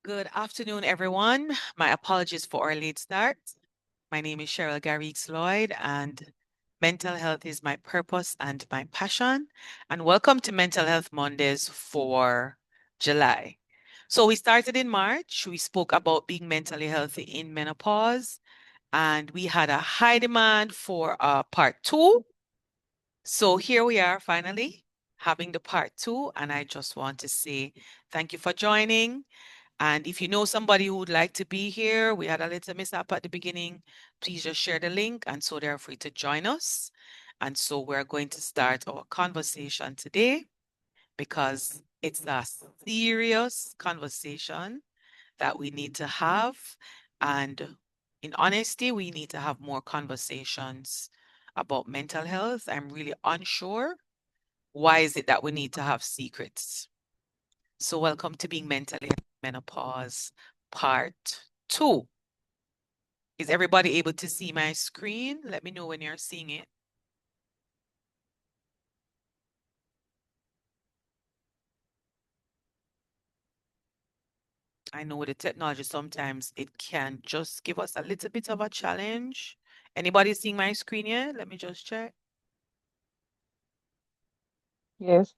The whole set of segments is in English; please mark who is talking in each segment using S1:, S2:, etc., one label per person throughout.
S1: Good afternoon, everyone. My apologies for our late start. My name is Cheryl Garrix Lloyd, and mental health is my purpose and my passion. And welcome to Mental Health Mondays for July. So we started in March. We spoke about being mentally healthy in menopause, and we had a high demand for part two. So here we are finally having the part two, and I just want to say thank you for joining. And if you know somebody who would like to be here, we had a little mishap at the beginning. Please just share the link, and so they're free to join us. And so we're going to start our conversation today because it's a serious conversation that we need to have. And in honesty, we need to have more conversations about mental health. I'm really unsure. Why is it that we need to have secrets? So welcome to Being Mentally Menopause Part 2. Is everybody able to see my screen? Let me know when you're seeing it. I know with the technology, sometimes it can just give us a little bit of a challenge. Anybody seeing my screen yet? Let me just check.
S2: Yes,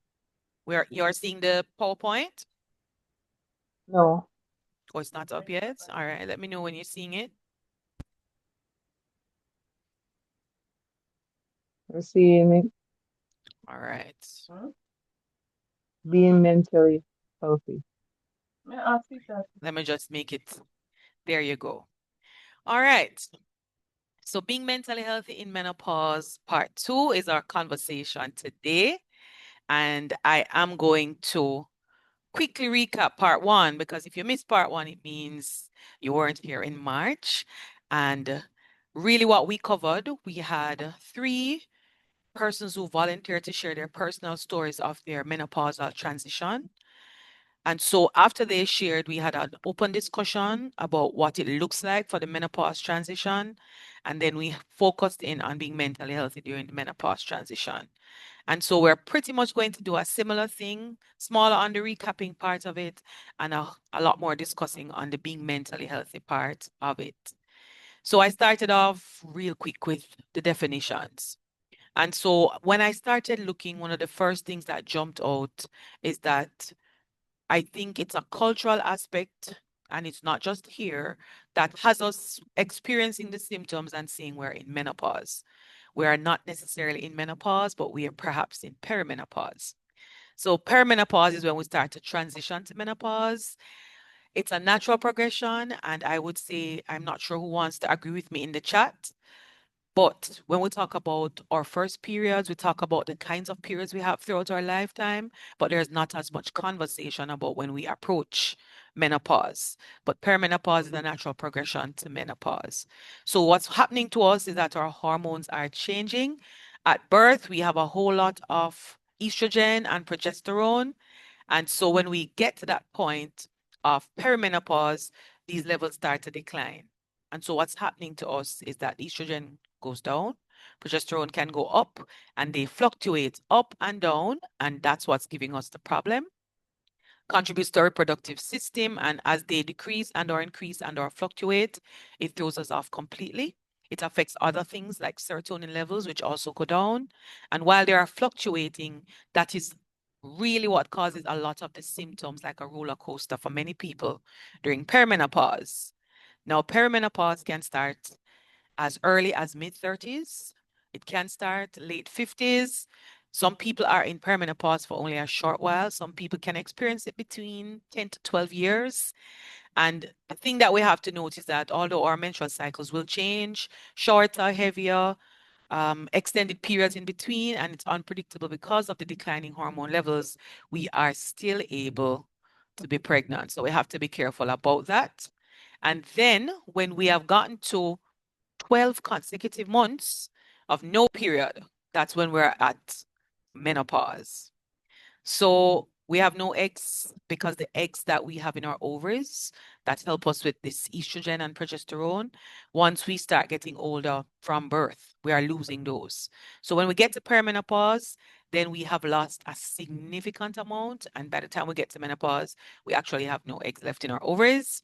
S1: You're seeing the PowerPoint?
S2: no,
S1: Or it's not up yet? All right, let me know when you're seeing it.
S2: we're seeing it
S1: All right.
S2: being mentally healthy.
S1: Let me just make it. There you go. All right. So, being mentally healthy in menopause, part two is our conversation today. And I am going to quickly recap part one because if you missed part one, it means you weren't here in March. And really, what we covered, we had three persons who volunteered to share their personal stories of their menopausal transition. And so after they shared, we had an open discussion about what it looks like for the menopause transition. And then we focused in on being mentally healthy during the menopause transition. And so we're pretty much going to do a similar thing, smaller on the recapping part of it, and a lot more discussing on the being mentally healthy part of it. So I started off real quick with the definitions. And so when I started looking, one of the first things that jumped out is that I think it's a cultural aspect, and it's not just here, that has us experiencing the symptoms and saying we're in menopause. We are not necessarily in menopause, but we are perhaps in perimenopause. So, perimenopause is when we start to transition to menopause. It's a natural progression, and I would say, I'm not sure who wants to agree with me in the chat, but when we talk about our first periods, we talk about the kinds of periods we have throughout our lifetime, but there's not as much conversation about when we approach menopause. But perimenopause is a natural progression to menopause. So what's happening to us is that our hormones are changing. At birth, we have a whole lot of estrogen and progesterone. And so when we get to that point of perimenopause, these levels start to decline. And so what's happening to us is that estrogen goes down, progesterone can go up, and they fluctuate up and down, and that's what's giving us the problem. Contributes to our reproductive system, and as they decrease and or increase and or fluctuate, it throws us off completely. It affects other things like serotonin levels, which also go down. And while they are fluctuating, that is really what causes a lot of the symptoms, like a roller coaster for many people during perimenopause. Now, perimenopause can start as early as mid-30s. It can start late 50s. Some people are in perimenopause for only a short while. Some people can experience it between 10 to 12 years. And the thing that we have to note is that although our menstrual cycles will change, shorter, heavier, extended periods in between, and it's unpredictable because of the declining hormone levels, we are still able to be pregnant. So we have to be careful about that. And then when we have gotten to 12 consecutive months of no period, that's when we're at menopause. So We have no eggs because the eggs that we have in our ovaries that help us with this estrogen and progesterone, once we start getting older from birth, we are losing those. So when we get to perimenopause, then we have lost a significant amount. And by the time we get to menopause, we actually have no eggs left in our ovaries.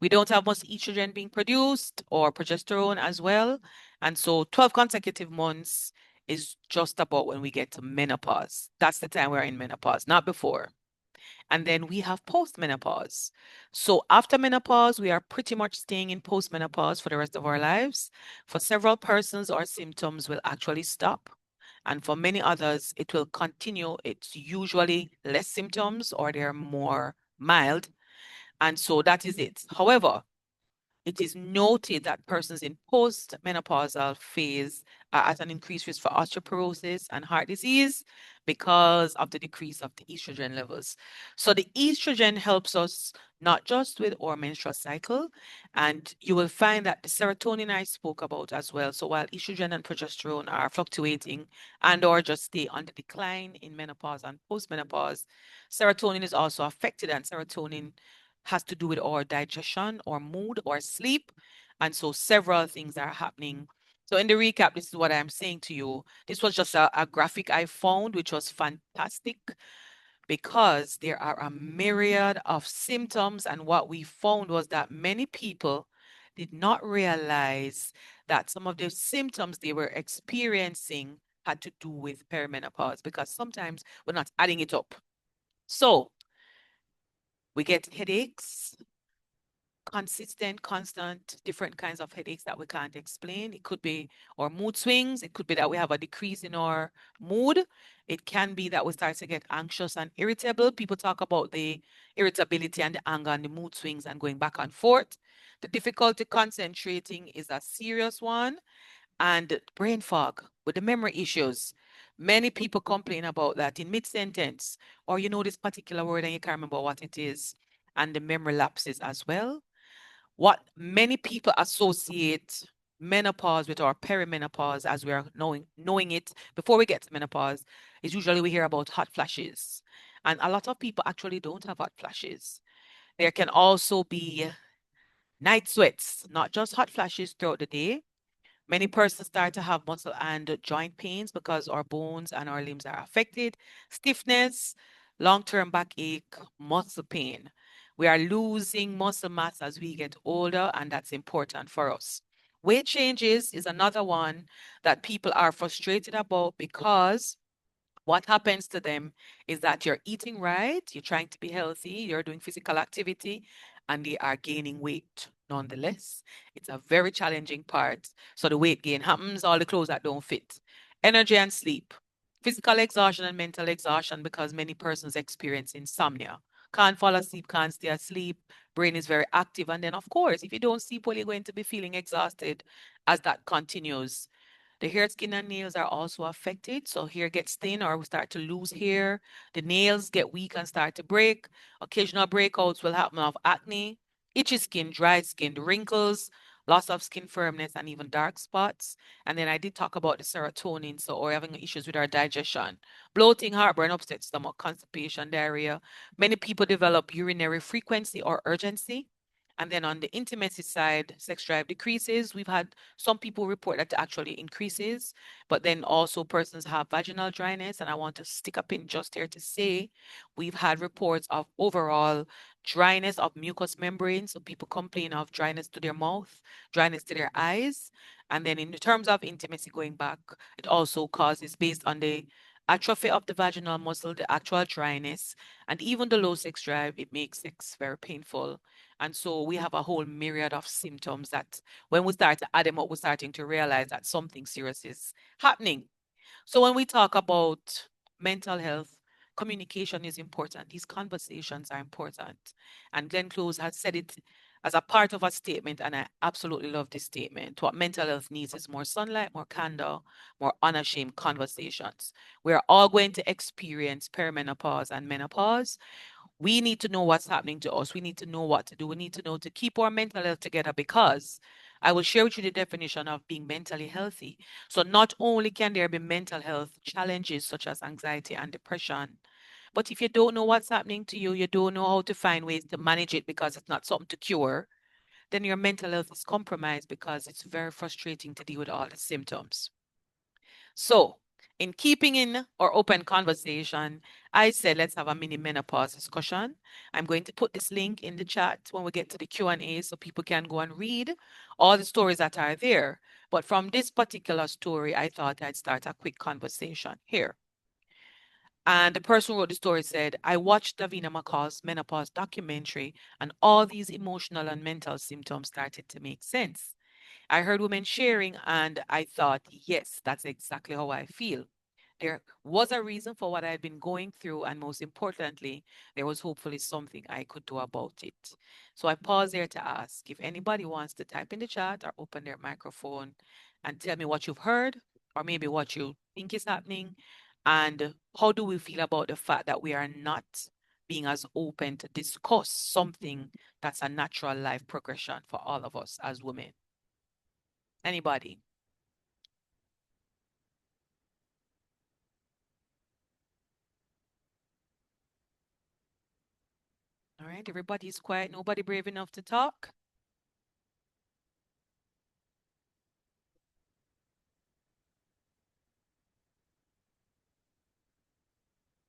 S1: We don't have much estrogen being produced or progesterone as well. And so 12 consecutive months is just about when we get to menopause. That's the time we're in menopause, not before. And then we have postmenopause. So after menopause, we are pretty much staying in postmenopause for the rest of our lives. For several persons, our symptoms will actually stop. And for many others, it will continue. It's usually less symptoms or they're more mild. And so that is it. However, it is noted that persons in postmenopausal phase are at an increased risk for osteoporosis and heart disease because of the decrease of the estrogen levels. So the estrogen helps us not just with our menstrual cycle, and you will find that the serotonin I spoke about as well. So while estrogen and progesterone are fluctuating and or just stay on the decline in menopause and postmenopause, serotonin is also affected, and serotonin has to do with our digestion or mood or sleep. And so several things are happening. So in the recap, this is what I'm saying to you. This was just a graphic I found, which was fantastic because there are a myriad of symptoms. And what we found was that many people did not realize that some of the symptoms they were experiencing had to do with perimenopause because sometimes we're not adding it up. So we get headaches, consistent, constant, different kinds of headaches that we can't explain. It could be our mood swings. It could be that we have a decrease in our mood. It can be that we start to get anxious and irritable. People talk about the irritability and the anger and the mood swings and going back and forth. The difficulty concentrating is a serious one. And brain fog with the memory issues. Many people complain about that in mid-sentence, or you know this particular word and you can't remember what it is, and the memory lapses as well. What many people associate menopause with our perimenopause as we are knowing it before we get to menopause is usually we hear about hot flashes. And a lot of people actually don't have hot flashes. There can also be night sweats, not just hot flashes throughout the day. Many persons start to have muscle and joint pains because our bones and our limbs are affected. Stiffness, long-term backache, muscle pain. We are losing muscle mass as we get older, and that's important for us. Weight changes is another one that people are frustrated about because what happens to them is that you're eating right, you're trying to be healthy, you're doing physical activity, and they are gaining weight nonetheless. It's a very challenging part. So the weight gain happens, all the clothes that don't fit. Energy and sleep, physical exhaustion and mental exhaustion because many persons experience insomnia. Can't fall asleep, can't stay asleep, brain is very active. And then, of course, if you don't sleep well, you're going to be feeling exhausted as that continues. The hair, skin, and nails are also affected. So hair gets thin or we start to lose hair. The nails get weak and start to break. Occasional breakouts will happen of acne, itchy skin, dry skin, wrinkles, loss of skin firmness, and even dark spots. And then I did talk about the serotonin. So we're having issues with our digestion, bloating, heartburn, upset stomach, constipation, diarrhea. Many people develop urinary frequency or urgency. And then on the intimacy side, sex drive decreases. We've had some people report that it actually increases, but then also persons have vaginal dryness. And I want to stick a pin just here to say we've had reports of overall dryness of mucous membrane. So people complain of dryness to their mouth, dryness to their eyes. And then in terms of intimacy going back, it also causes based on the atrophy of the vaginal muscle, the actual dryness, and even the low sex drive, it makes sex very painful. And so we have a whole myriad of symptoms that when we start to add them up, we're starting to realize that something serious is happening. So when we talk about mental health, communication is important. These conversations are important. And Glenn Close has said it as a part of a statement, and I absolutely love this statement. What mental health needs is more sunlight, more candor, more unashamed conversations. We're all going to experience perimenopause and menopause. We need to know what's happening to us. We need to know what to do. We need to know to keep our mental health together because I will share with you the definition of being mentally healthy. So not only can there be mental health challenges such as anxiety and depression, But if you don't know what's happening to you, you don't know how to find ways to manage it because it's not something to cure, then your mental health is compromised because it's very frustrating to deal with all the symptoms. So, in keeping in our open conversation, I said let's have a mini menopause discussion. I'm going to put this link in the chat when we get to the Q&A so people can go and read all the stories that are there. But from this particular story, I thought I'd start a quick conversation here. And the person who wrote the story said, I watched Davina McCall's menopause documentary, and all these emotional and mental symptoms started to make sense. I heard women sharing, and I thought, yes, that's exactly how I feel. There was a reason for what I'd been going through, and most importantly, there was hopefully something I could do about it. So I pause there to ask if anybody wants to type in the chat or open their microphone and tell me what you've heard, or maybe what you think is happening, and how do we feel about the fact that we are not being as open to discuss something that's a natural life progression for all of us as women. Anybody? All right, everybody's quiet. Nobody brave enough to talk.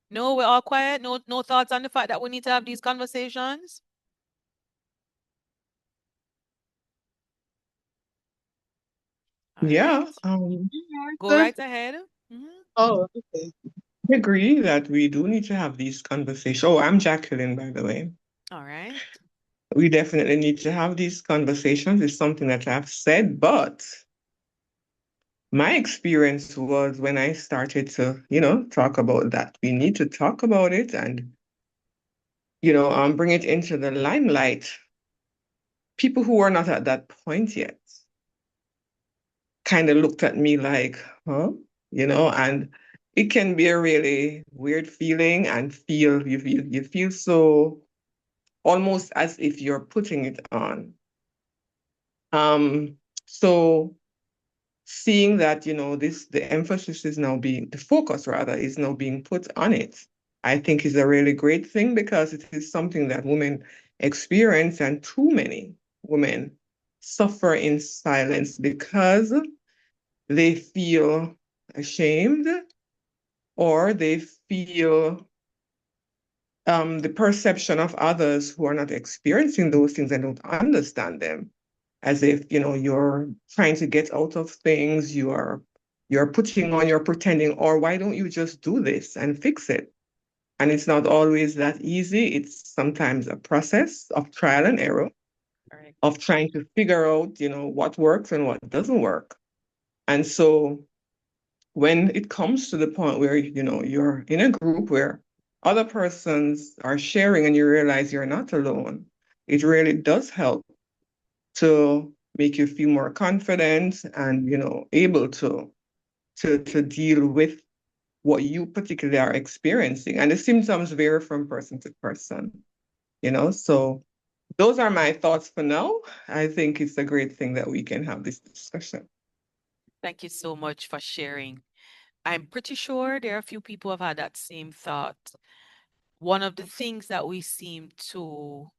S1: No, we're all quiet. No thoughts on the fact that we need to have these conversations. All right,
S3: Yeah,
S1: go right ahead. Mhm.
S3: oh, okay. I agree that we do need to have these conversations. Oh, I'm Jacqueline, by the way.
S1: All right.
S3: We definitely need to have these conversations. It's something that I've said, but my experience was when I started to, talk about that. We need to talk about it and, bring it into the limelight. People who are not at that point yet kind of looked at me like, huh? And it can be a really weird feeling and you feel so almost as if you're putting it on. Um, so seeing that, the emphasis is now being, the focus rather, is now being put on it, I think is a really great thing because it is something that women experience and too many women suffer in silence because they feel ashamed or they feel the perception of others who are not experiencing those things and don't understand them as if you're trying to get out of things, you're putting on, you're pretending, or why don't you just do this and fix it? And it's not always that easy. It's sometimes a process of trial and error,
S1: Correct.
S3: of trying to figure out what works and what doesn't work. And so when it comes to the point where you're in a group where other persons are sharing and you realize you're not alone, it really does help to make you feel more confident and able to deal with what you particularly are experiencing. And the symptoms vary from person to person. So those are my thoughts for now. I think it's a great thing that we can have this discussion.
S1: Thank you so much for sharing. I'm pretty sure there are a few people who have had that same thought. One of the things that we seem to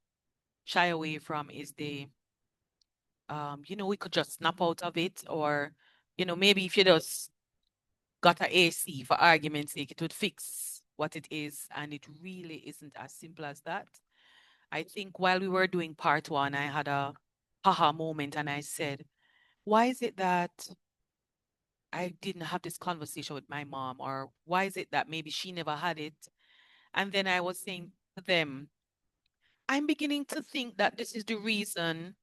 S1: shy away from is we could just snap out of it, or, maybe if you just got a AC for argument's sake, it would fix what it is. And it really isn't as simple as that. I think while we were doing part one, I had a haha moment and I said, why is it that I didn't have this conversation with my mom? Or why is it that maybe she never had it? And then I was saying to them, I'm beginning to think that this is the reason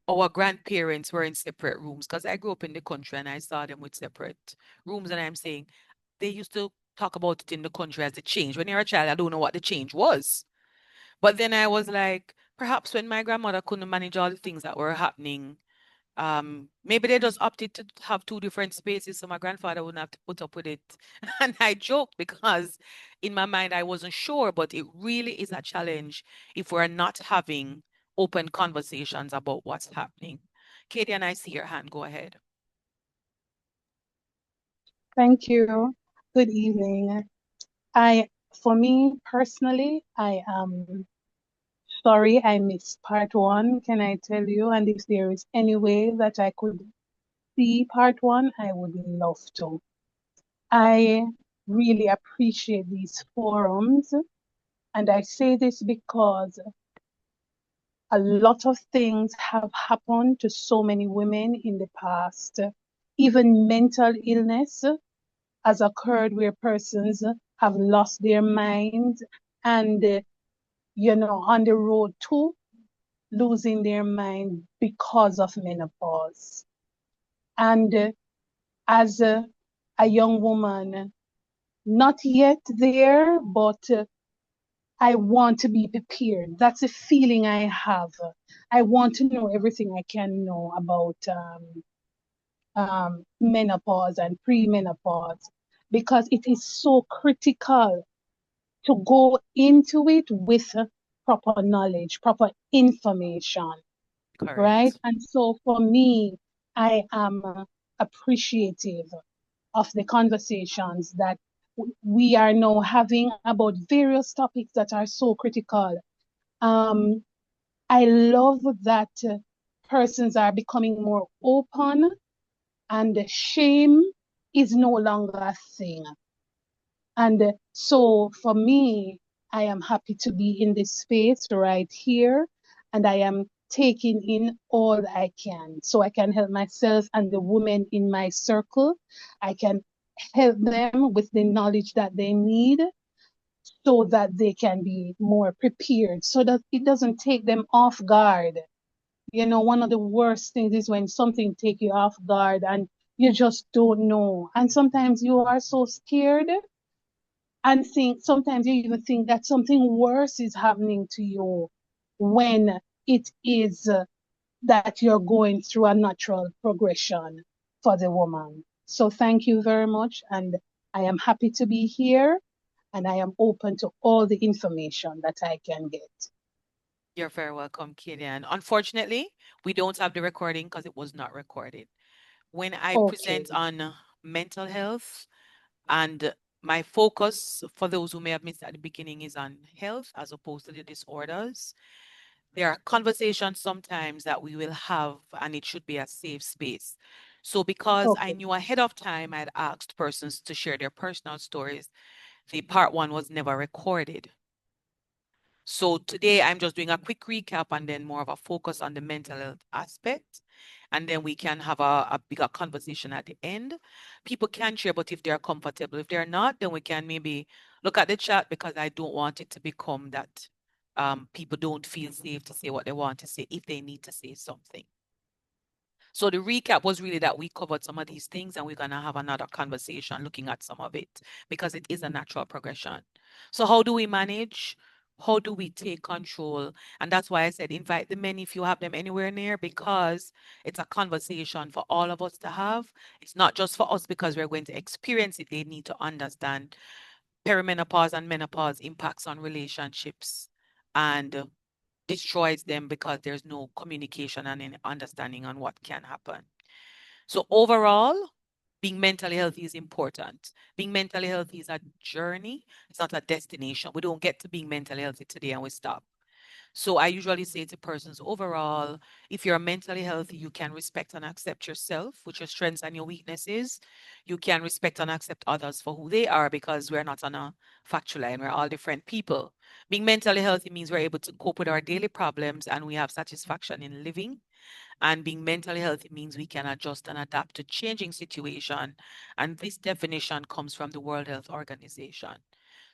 S1: our grandparents were in separate rooms, because I grew up in the country and I saw them with separate rooms. And I'm saying they used to talk about it in the country as a change. When you're a child, I don't know what the change was. But then I was like, perhaps when my grandmother couldn't manage all the things that were happening, maybe they just opted to have two different spaces so my grandfather wouldn't have to put up with it. And I joked because in my mind I wasn't sure, but it really is a challenge if we're not having open conversations about what's happening. Katie, and I see your hand. Go ahead.
S4: Thank you. Good evening. I For me personally, I am sorry I missed part one, can I tell you? And if there is any way that I could see part one, I would love to. I really appreciate these forums, and I say this because a lot of things have happened to so many women in the past. Even mental illness has occurred where persons have lost their minds and, on the road to losing their mind because of menopause. And as a young woman, not yet there, but I want to be prepared. That's a feeling I have. I want to know everything I can know about menopause and premenopause because it is so critical to go into it with proper knowledge, proper information, right?
S1: Correct.
S4: And so for me, I am appreciative of the conversations that we are now having about various topics that are so critical. Um, I love that persons are becoming more open and shame is no longer a thing. And so for me, I am happy to be in this space right here, and I am taking in all I can so I can help myself and the women in my circle. I can help them with the knowledge that they need so that they can be more prepared, so that it doesn't take them off guard. One of the worst things is when something take you off guard and you just don't know. And sometimes you are so scared and think sometimes you even think that something worse is happening to you when it is that you're going through a natural progression for the woman. So thank you very much, and I am happy to be here, and I am open to all the information that I can get.
S1: You're very welcome, Killian. Unfortunately, we don't have the recording because it was not recorded. When I
S4: Okay.
S1: present on mental health, and my focus, for those who may have missed at the beginning, is on health as opposed to the disorders. There are conversations sometimes that we will have, and it should be a safe space. So, because I
S4: Okay.
S1: knew ahead of time, I'd asked persons to share their personal stories, the part one was never recorded. So today I'm just doing a quick recap and then more of a focus on the mental health aspect. And then we can have a bigger conversation at the end. People can share, but if they're comfortable, if they're not, then we can maybe look at the chat because I don't want it to become that people don't feel safe to say what they want to say if they need to say something. So the recap was really that we covered some of these things and we're going to have another conversation looking at some of it because it is a natural progression. So how do we manage? How do we take control? And that's why I said invite the men if you have them anywhere near because it's a conversation for all of us to have. It's not just for us because we're going to experience it. They need to understand perimenopause and menopause impacts on relationships and destroys them because there's no communication and any understanding on what can happen. So overall, being mentally healthy is important. Being mentally healthy is a journey. It's not a destination. We don't get to being mentally healthy today and we stop. So I usually say to persons overall, if you're mentally healthy, you can respect and accept yourself with your strengths and your weaknesses. You can respect and accept others for who they are because we're not on a factual line. We're all different people. Being mentally healthy means we're able to cope with our daily problems and we have satisfaction in living. And being mentally healthy means we can adjust and adapt to changing situation. And this definition comes from the World Health Organization.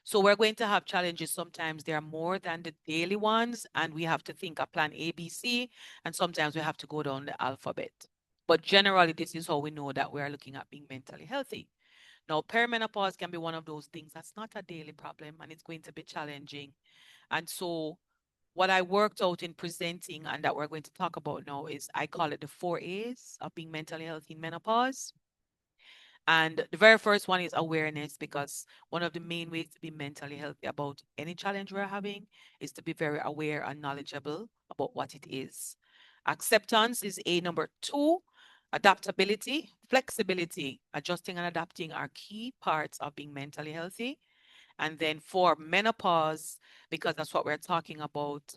S1: So we're going to have challenges. Sometimes they are more than the daily ones, and we have to think a plan A, B, C, and sometimes we have to go down the alphabet. But generally, this is how we know that we are looking at being mentally healthy. Now, perimenopause can be one of those things that's not a daily problem and it's going to be challenging. And so what I worked out in presenting and that we're going to talk about now is I call it the 4 A's of being mentally healthy in menopause. And the very first one is awareness, because one of the main ways to be mentally healthy about any challenge we're having is to be very aware and knowledgeable about what it is. Acceptance is A. Number two, adaptability, flexibility, adjusting and adapting are key parts of being mentally healthy. And then for menopause, because that's what we're talking about,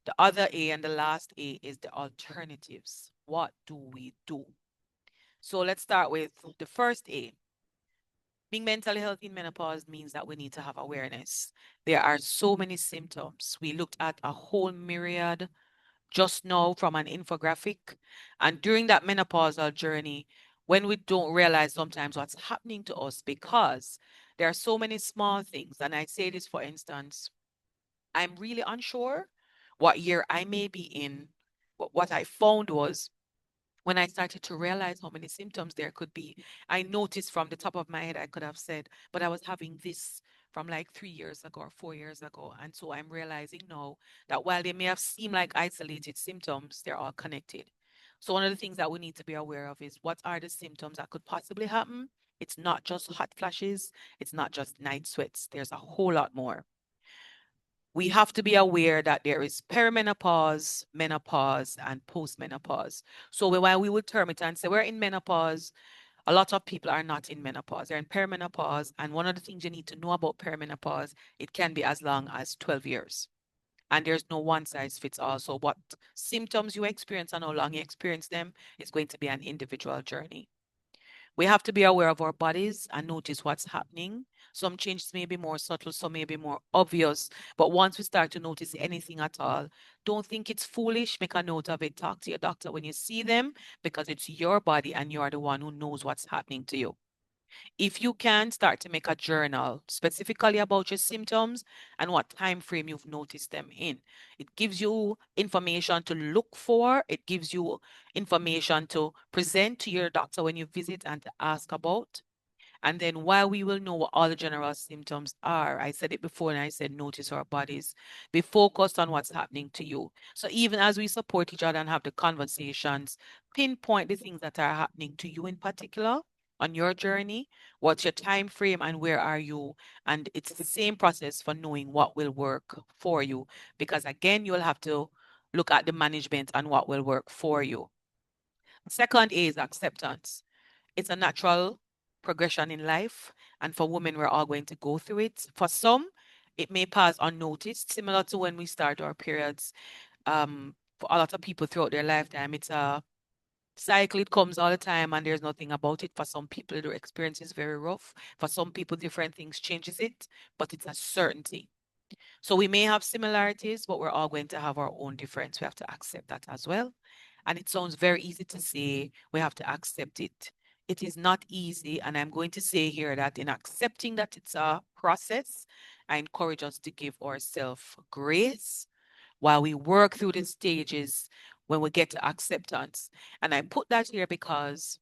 S1: the other A and the last A is the alternatives. What do we do? So let's start with the first A. Being mentally healthy in menopause means that we need to have awareness. There are so many symptoms. We looked at a whole myriad just now from an infographic. And during that menopausal journey, when we don't realize sometimes what's happening to us, because there are so many small things. And I say this, for instance, I'm really unsure what year I may be in. But what I found was when I started to realize how many symptoms there could be, I noticed from the top of my head, I could have said, but I was having this from like 3 years ago or 4 years ago. And so I'm realizing now that while they may have seemed like isolated symptoms, they're all connected. So one of the things that we need to be aware of is what are the symptoms that could possibly happen? It's not just hot flashes, it's not just night sweats. There's a whole lot more. We have to be aware that there is perimenopause, menopause, and postmenopause. So while we would term it and say we're in menopause, a lot of people are not in menopause. They're in perimenopause. And one of the things you need to know about perimenopause, it can be as long as 12 years. And there's no one size fits all. So what symptoms you experience and how long you experience them is going to be an individual journey. We have to be aware of our bodies and notice what's happening. Some changes may be more subtle, some may be more obvious. But once we start to notice anything at all, don't think it's foolish. Make a note of it. Talk to your doctor when you see them because it's your body and you're the one who knows what's happening to you. If you can, start to make a journal specifically about your symptoms and what time frame you've noticed them in. It gives you information to look for. It gives you information to present to your doctor when you visit and to ask about. And then while we will know what all the general symptoms are, I said it before and I said notice our bodies. Be focused on what's happening to you. So even as we support each other and have the conversations, pinpoint the things that are happening to you in particular on your journey. What's your time frame and where are you? And it's the same process for knowing what will work for you. Because again, you'll have to look at the management and what will work for you. Second is acceptance. It's a natural progression in life. And for women, we're all going to go through it. For some, it may pass unnoticed, similar to when we start our periods. For a lot of people throughout their lifetime, it's a cycle. It comes all the time and there's nothing about it. For some people, their experience is very rough. For some people, different things changes it, but it's a certainty. So we may have similarities, but we're all going to have our own difference. We have to accept that as well. And it sounds very easy to say we have to accept it. It is not easy. And I'm going to say here that in accepting that it's a process, I encourage us to give ourselves grace while we work through the stages when we get to acceptance. And I put that here because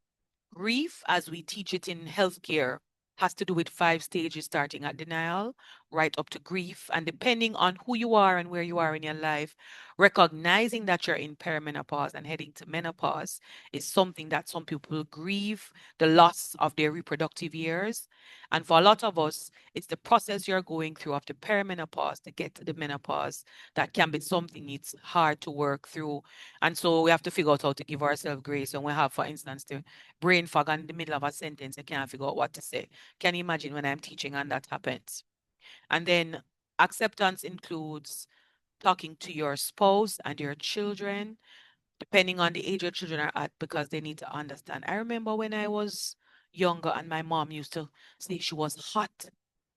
S1: grief, as we teach it in healthcare, has to do with 5 stages, starting at denial, right up to grief. And depending on who you are and where you are in your life, recognizing that you're in perimenopause and heading to menopause is something that some people grieve the loss of their reproductive years. And for a lot of us, it's the process you're going through after perimenopause to get to the menopause that can be something it's hard to work through. And so we have to figure out how to give ourselves grace. When we have, for instance, the brain fog in the middle of a sentence, you can't figure out what to say. Can you imagine when I'm teaching and that happens? And then acceptance includes talking to your spouse and your children, depending on the age your children are at, because they need to understand. I remember when I was younger and my mom used to say she was hot.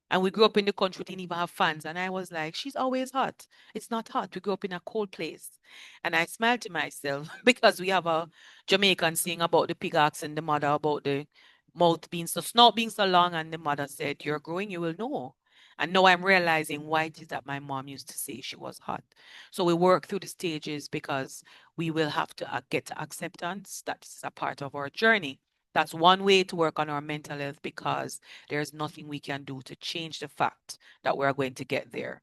S1: And we grew up in the country, we didn't even have fans. And I was like, she's always hot. It's not hot. We grew up in a cold place. And I smiled to myself because we have a Jamaican saying about the pig asking the mother about the mouth being so, snout being so long. And the mother said, you're growing, you will know. And now I'm realizing why it is that my mom used to say she was hot. So we work through the stages because we will have to get to acceptance. That's a part of our journey. That's one way to work on our mental health because there's nothing we can do to change the fact that we're going to get there.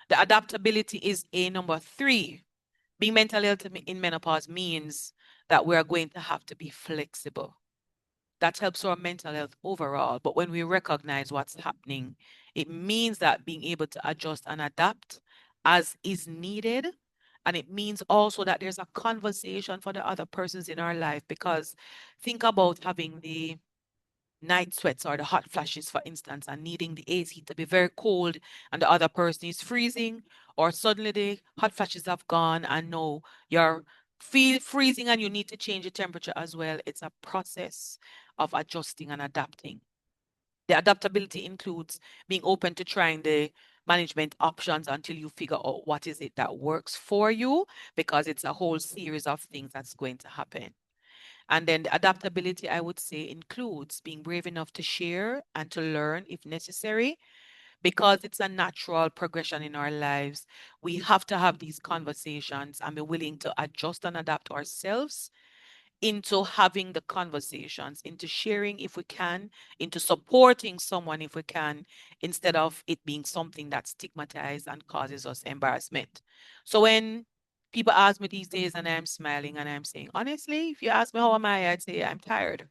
S1: The adaptability is a number 3. Being mentally ill in menopause means that we're going to have to be flexible. That helps our mental health overall. But when we recognize what's happening, it means that being able to adjust and adapt as is needed. And it means also that there's a conversation for the other persons in our life because think about having the night sweats or the hot flashes, for instance, and needing the AC to be very cold and the other person is freezing, or suddenly the hot flashes have gone and no, you're feel freezing and you need to change the temperature as well. It's a process of adjusting and adapting. The adaptability includes being open to trying the management options until you figure out what is it that works for you, because it's a whole series of things that's going to happen. And then the adaptability, I would say, includes being brave enough to share and to learn if necessary, because it's a natural progression in our lives. We have to have these conversations and be willing to adjust and adapt ourselves into having the conversations, into sharing if we can, into supporting someone if we can, instead of it being something that's stigmatized and causes us embarrassment. So when people ask me these days and I'm smiling and I'm saying, honestly, if you ask me how am I, I'd say I'm tired.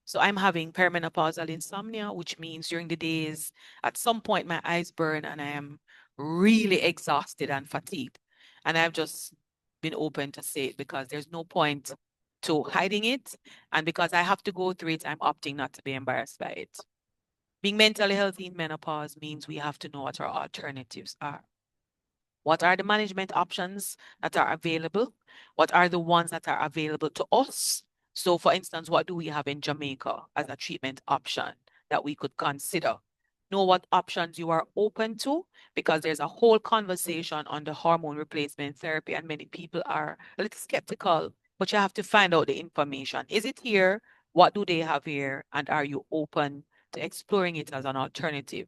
S1: So I'm having perimenopausal insomnia, which means during the days, at some point, my eyes burn and I am really exhausted and fatigued. And I've just been open to say it because there's no point to hiding it. And because I have to go through it, I'm opting not to be embarrassed by it. Being mentally healthy in menopause means we have to know what our alternatives are. What are the management options that are available? What are the ones that are available to us? So, for instance, what do we have in Jamaica as a treatment option that we could consider? Know what options you are open to, because there's a whole conversation on the hormone replacement therapy, and many people are a little skeptical, but you have to find out the information. Is it here? What do they have here? And are you open to exploring it as an alternative?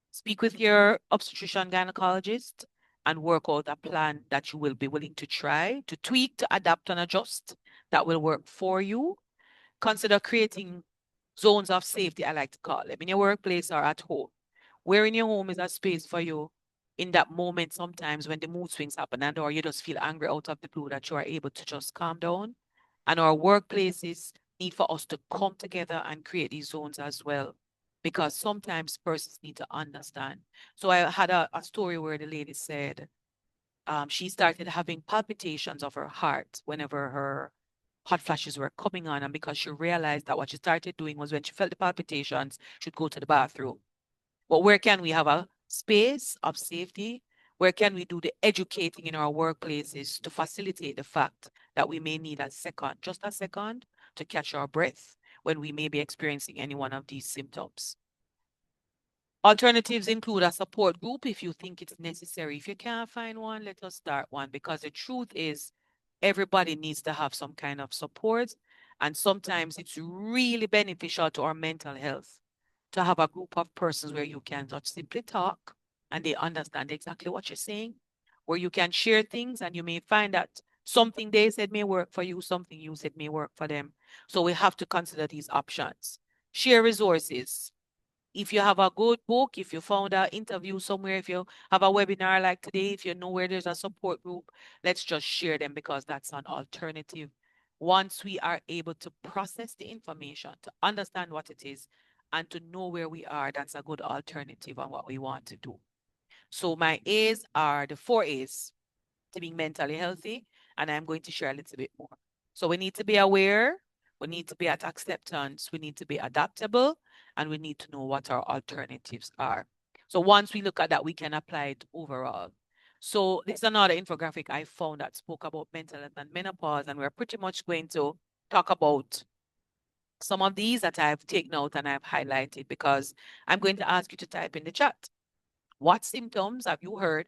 S1: Speak with your obstetrician gynecologist and work out a plan that you will be willing to try, to tweak, to adapt and adjust, that will work for you. Consider creating zones of safety, I like to call them, in your workplace or at home. Where in your home is a space for you in that moment sometimes when the mood swings happen and or you just feel angry out of the blue, that you are able to just calm down. And our workplaces need for us to come together and create these zones as well, because sometimes persons need to understand. So I had a story where the lady said she started having palpitations of her heart whenever her hot flashes were coming on. And because she realized that what she started doing was when she felt the palpitations, she'd go to the bathroom. But where can we have a space of safety? Where can we do the educating in our workplaces to facilitate the fact that we may need a second, just a second, to catch our breath when we may be experiencing any one of these symptoms? Alternatives include a support group if you think it's necessary. If you can't find one, let us start one, because the truth is everybody needs to have some kind of support. And sometimes it's really beneficial to our mental health to have a group of persons where you can just simply talk and they understand exactly what you're saying, where you can share things and you may find that something they said may work for you, something you said may work for them. So we have to consider these options. Share resources. If you have a good book, if you found an interview somewhere, if you have a webinar like today, if you know where there's a support group, let's just share them, because that's an alternative. Once we are able to process the information, to understand what it is, and to know where we are, that's a good alternative on what we want to do. So my A's are the 4 A's to being mentally healthy, and I'm going to share a little bit more. So we need to be aware, we need to be at acceptance, we need to be adaptable, and we need to know what our alternatives are. So once we look at that, we can apply it overall. So this is another infographic I found that spoke about mental health and menopause, and we're pretty much going to talk about some of these that I've taken out and I've highlighted, because I'm going to ask you to type in the chat. What symptoms have you heard?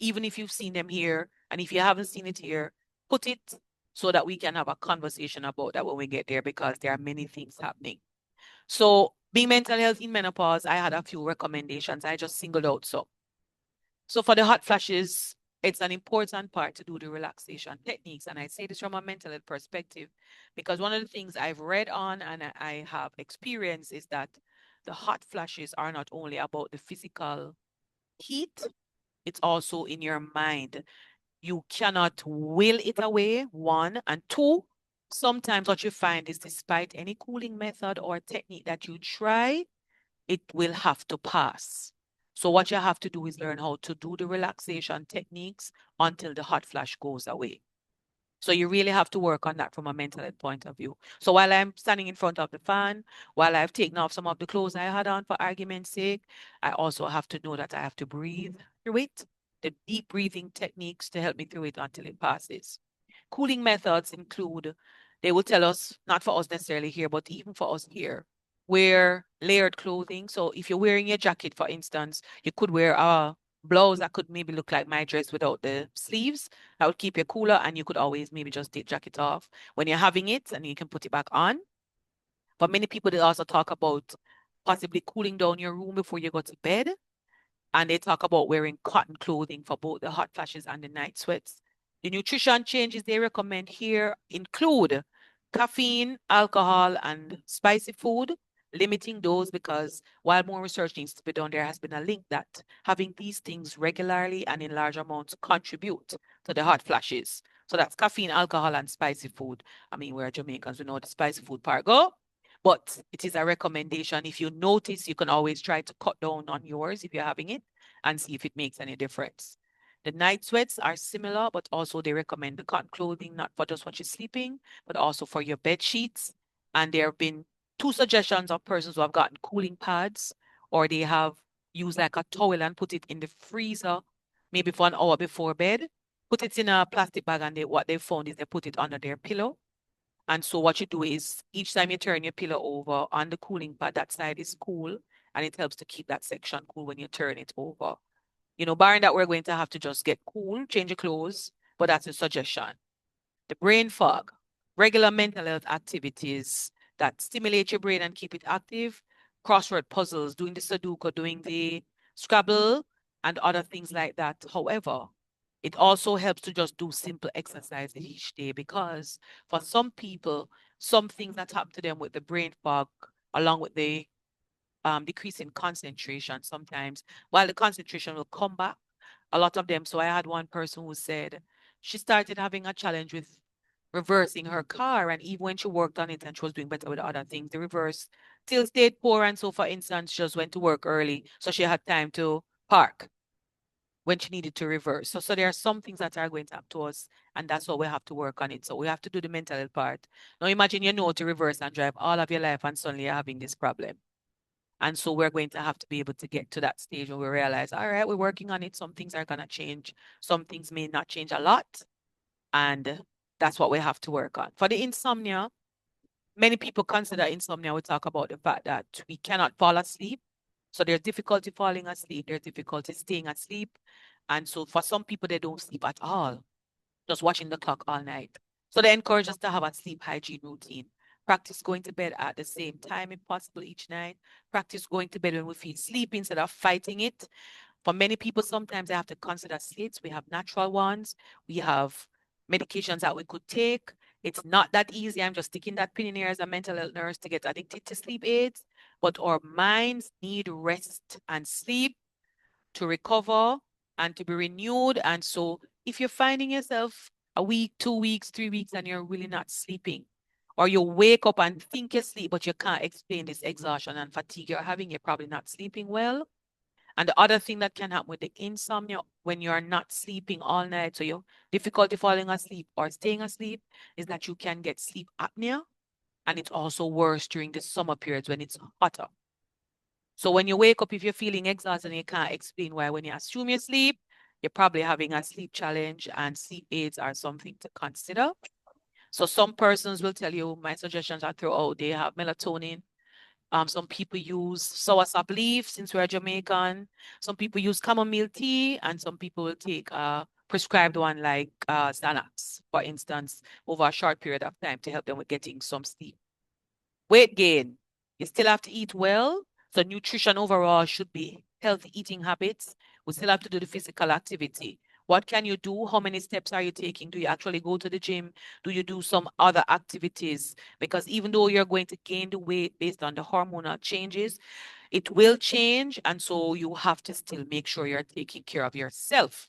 S1: Even if you've seen them here, and if you haven't seen it here, put it so that we can have a conversation about that when we get there, because there are many things happening. So being mental health in menopause, I had a few recommendations. I just singled out some. So for the hot flashes, it's an important part to do the relaxation techniques. And I say this from a mental health perspective, because one of the things I've read on and I have experienced is that the hot flashes are not only about the physical heat, it's also in your mind. You cannot will it away, one. And two, sometimes what you find is despite any cooling method or technique that you try, it will have to pass. So what you have to do is learn how to do the relaxation techniques until the hot flash goes away. So you really have to work on that from a mental health point of view. So while I'm standing in front of the fan, while I've taken off some of the clothes I had on for argument's sake, I also have to know that I have to breathe through it, the deep breathing techniques to help me through it until it passes. Cooling methods include, they will tell us, not for us necessarily here, but even for us here, wear layered clothing. So if you're wearing a jacket, for instance, you could wear a blouse that could maybe look like my dress without the sleeves. That would keep you cooler, and you could always maybe just take jacket off when you're having it and you can put it back on. But many people, they also talk about possibly cooling down your room before you go to bed. And they talk about wearing cotton clothing for both the hot flashes and the night sweats. The nutrition changes they recommend here include caffeine, alcohol, and spicy food, limiting those because while more research needs to be done, there has been a link that having these things regularly and in large amounts contribute to the hot flashes. So that's caffeine, alcohol, and spicy food. I mean, we're Jamaicans, we know the spicy food part go. But it is a recommendation. If you notice, you can always try to cut down on yours if you're having it and see if it makes any difference. The night sweats are similar, but also they recommend the cotton clothing, not for just when you're sleeping, but also for your bed sheets. And there have been 2 suggestions of persons who have gotten cooling pads, or they have used like a towel and put it in the freezer, maybe for an hour before bed. Put it in a plastic bag, and what they found is they put it under their pillow. And so what you do is each time you turn your pillow over on the cooling pad, that side is cool, and it helps to keep that section cool when you turn it over. Barring that we're going to have to just get cool, change your clothes, but that's a suggestion. The brain fog, regular mental health activities that stimulate your brain and keep it active, crossword puzzles, doing the Sudoku, doing the Scrabble, and other things like that. However, it also helps to just do simple exercises each day because for some people, some things that happen to them with the brain fog, along with the decrease in concentration sometimes, while the concentration will come back, a lot of them. So I had one person who said she started having a challenge with reversing her car. And even when she worked on it and she was doing better with other things, the reverse still stayed poor. And so, for instance, she just went to work early. So she had time to park when she needed to reverse. So there are some things that are going to happen to us, and that's what we have to work on it. So we have to do the mental health part. Now imagine you know to reverse and drive all of your life, and suddenly you're having this problem. And so we're going to have to be able to get to that stage where we realize, all right, we're working on it. Some things are going to change. Some things may not change a lot. And that's what we have to work on. For the insomnia, many people consider insomnia. We talk about the fact that we cannot fall asleep. So there's difficulty falling asleep. There's difficulty staying asleep. And so for some people, they don't sleep at all, just watching the clock all night. So they encourage us to have a sleep hygiene routine. Practice going to bed at the same time if possible each night. Practice going to bed when we feel sleepy instead of fighting it. For many people, sometimes they have to consider slates. We have natural ones. We have medications that we could take. It's not that easy. I'm just sticking that pin in here as a mental health nurse to get addicted to sleep aids. But our minds need rest and sleep to recover and to be renewed. And so if you're finding yourself a week, 2 weeks, 3 weeks, and you're really not sleeping, or you wake up and think you sleep, but you can't explain this exhaustion and fatigue you're having, you're probably not sleeping well. And the other thing that can happen with the insomnia when you're not sleeping all night, so you difficulty falling asleep or staying asleep, is that you can get sleep apnea. And it's also worse during the summer periods when it's hotter. So when you wake up, if you're feeling exhausted and you can't explain why, when you assume you sleep, you're probably having a sleep challenge, and sleep aids are something to consider. So some persons will tell you, my suggestions are throughout. They have melatonin. Some people use soursop leaf since we're Jamaican. Some people use chamomile tea, and some people will take a prescribed one like Xanax, for instance, over a short period of time to help them with getting some sleep. Weight gain. You still have to eat well. So nutrition overall should be healthy eating habits. We still have to do the physical activity. What can you do? How many steps are you taking? Do you actually go to the gym? Do you do some other activities? Because even though you're going to gain the weight based on the hormonal changes, it will change. And so you have to still make sure you're taking care of yourself.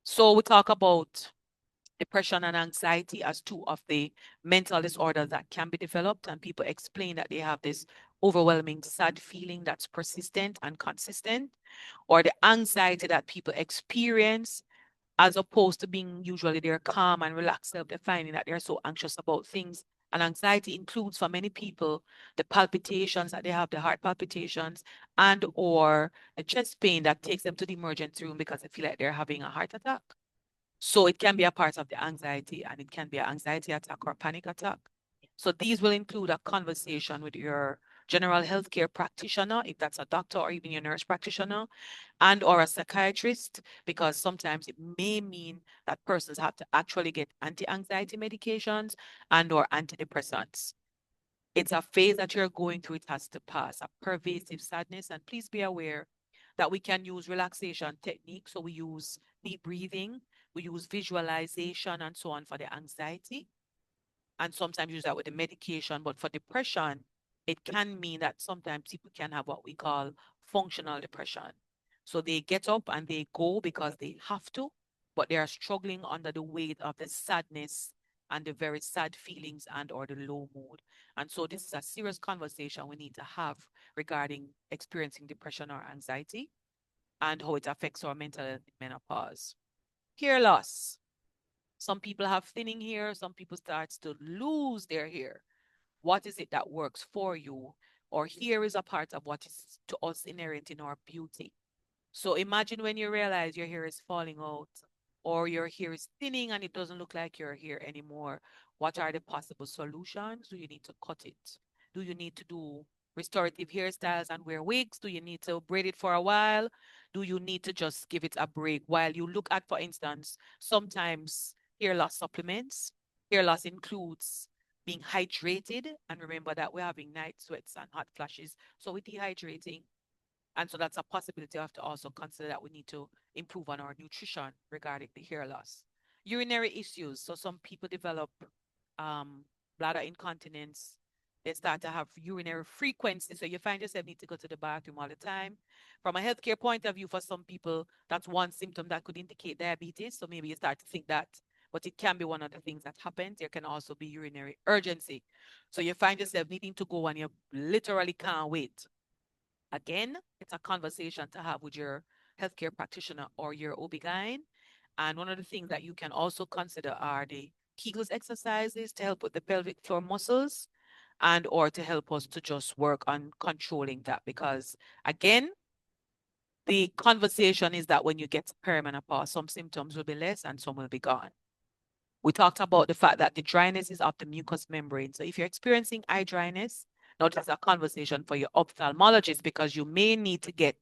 S1: So we talk about depression and anxiety as 2 of the mental disorders that can be developed. And people explain that they have this overwhelming sad feeling that's persistent and consistent, or the anxiety that people experience as opposed to being usually they're calm and relaxed self, they're finding that they're so anxious about things. And anxiety includes for many people the palpitations that they have, the heart palpitations, and or the chest pain that takes them to the emergency room because they feel like they're having a heart attack. So it can be a part of the anxiety, and it can be an anxiety attack or a panic attack. So these will include a conversation with your general healthcare practitioner, if that's a doctor or even your nurse practitioner, and or a psychiatrist, because sometimes it may mean that persons have to actually get anti-anxiety medications and or antidepressants. It's a phase that you're going through. It has to pass, a pervasive sadness. And please be aware that we can use relaxation techniques. So we use deep breathing, we use visualization and so on for the anxiety. And sometimes use that with the medication. But for depression, it can mean that sometimes people can have what we call functional depression. So they get up and they go because they have to, but they are struggling under the weight of the sadness and the very sad feelings and or the low mood. And so this is a serious conversation we need to have regarding experiencing depression or anxiety and how it affects our mental health in menopause. Hair loss. Some people have thinning hair, some people start to lose their hair. What is it that works for you? Or hair is a part of what is to us inherent in our beauty. So imagine when you realize your hair is falling out or your hair is thinning and it doesn't look like your hair anymore. What are the possible solutions? Do you need to cut it? Do you need to do restorative hairstyles and wear wigs? Do you need to braid it for a while? Do you need to just give it a break while you look at, for instance, sometimes hair loss supplements? Hair loss includes being hydrated. And remember that we're having night sweats and hot flashes. So we're dehydrating, and so that's a possibility. I have to also consider that we need to improve on our nutrition regarding the hair loss. Urinary issues. So some people develop um, bladder incontinence. They start to have urinary frequency. So you find yourself need to go to the bathroom all the time. From a healthcare point of view, for some people, that's one symptom that could indicate diabetes. So maybe you start to think that, but it can be one of the things that happens. There can also be urinary urgency. So you find yourself needing to go and you literally can't wait. Again, it's a conversation to have with your healthcare practitioner or your OB-GYN. And one of the things that you can also consider are the Kegels exercises to help with the pelvic floor muscles and or to help us to just work on controlling that. Because again, the conversation is that when you get to perimenopause, some symptoms will be less and some will be gone. We talked about the fact that the dryness is of the mucous membrane. So if you're experiencing eye dryness, now this is a conversation for your ophthalmologist because you may need to get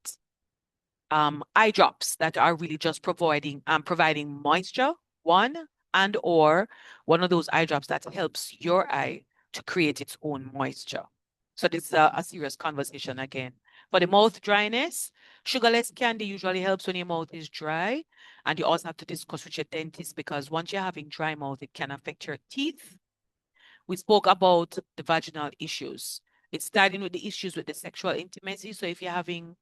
S1: eye drops that are really just providing moisture, one, and or one of those eye drops that helps your eye to create its own moisture. So this is a serious conversation again. For the mouth dryness, sugarless candy usually helps when your mouth is dry. And you also have to discuss with your dentist because once you're having dry mouth, it can affect your teeth. We spoke about the vaginal issues. It's starting with the issues with the sexual intimacy. So if you're having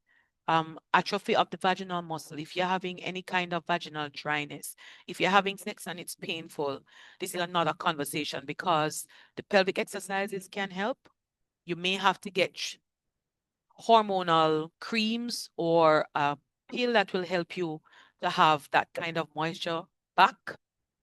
S1: atrophy of the vaginal muscle, if you're having any kind of vaginal dryness, if you're having sex and it's painful, this is another conversation because the pelvic exercises can help. You may have to get hormonal creams or a pill that will help you to have that kind of moisture back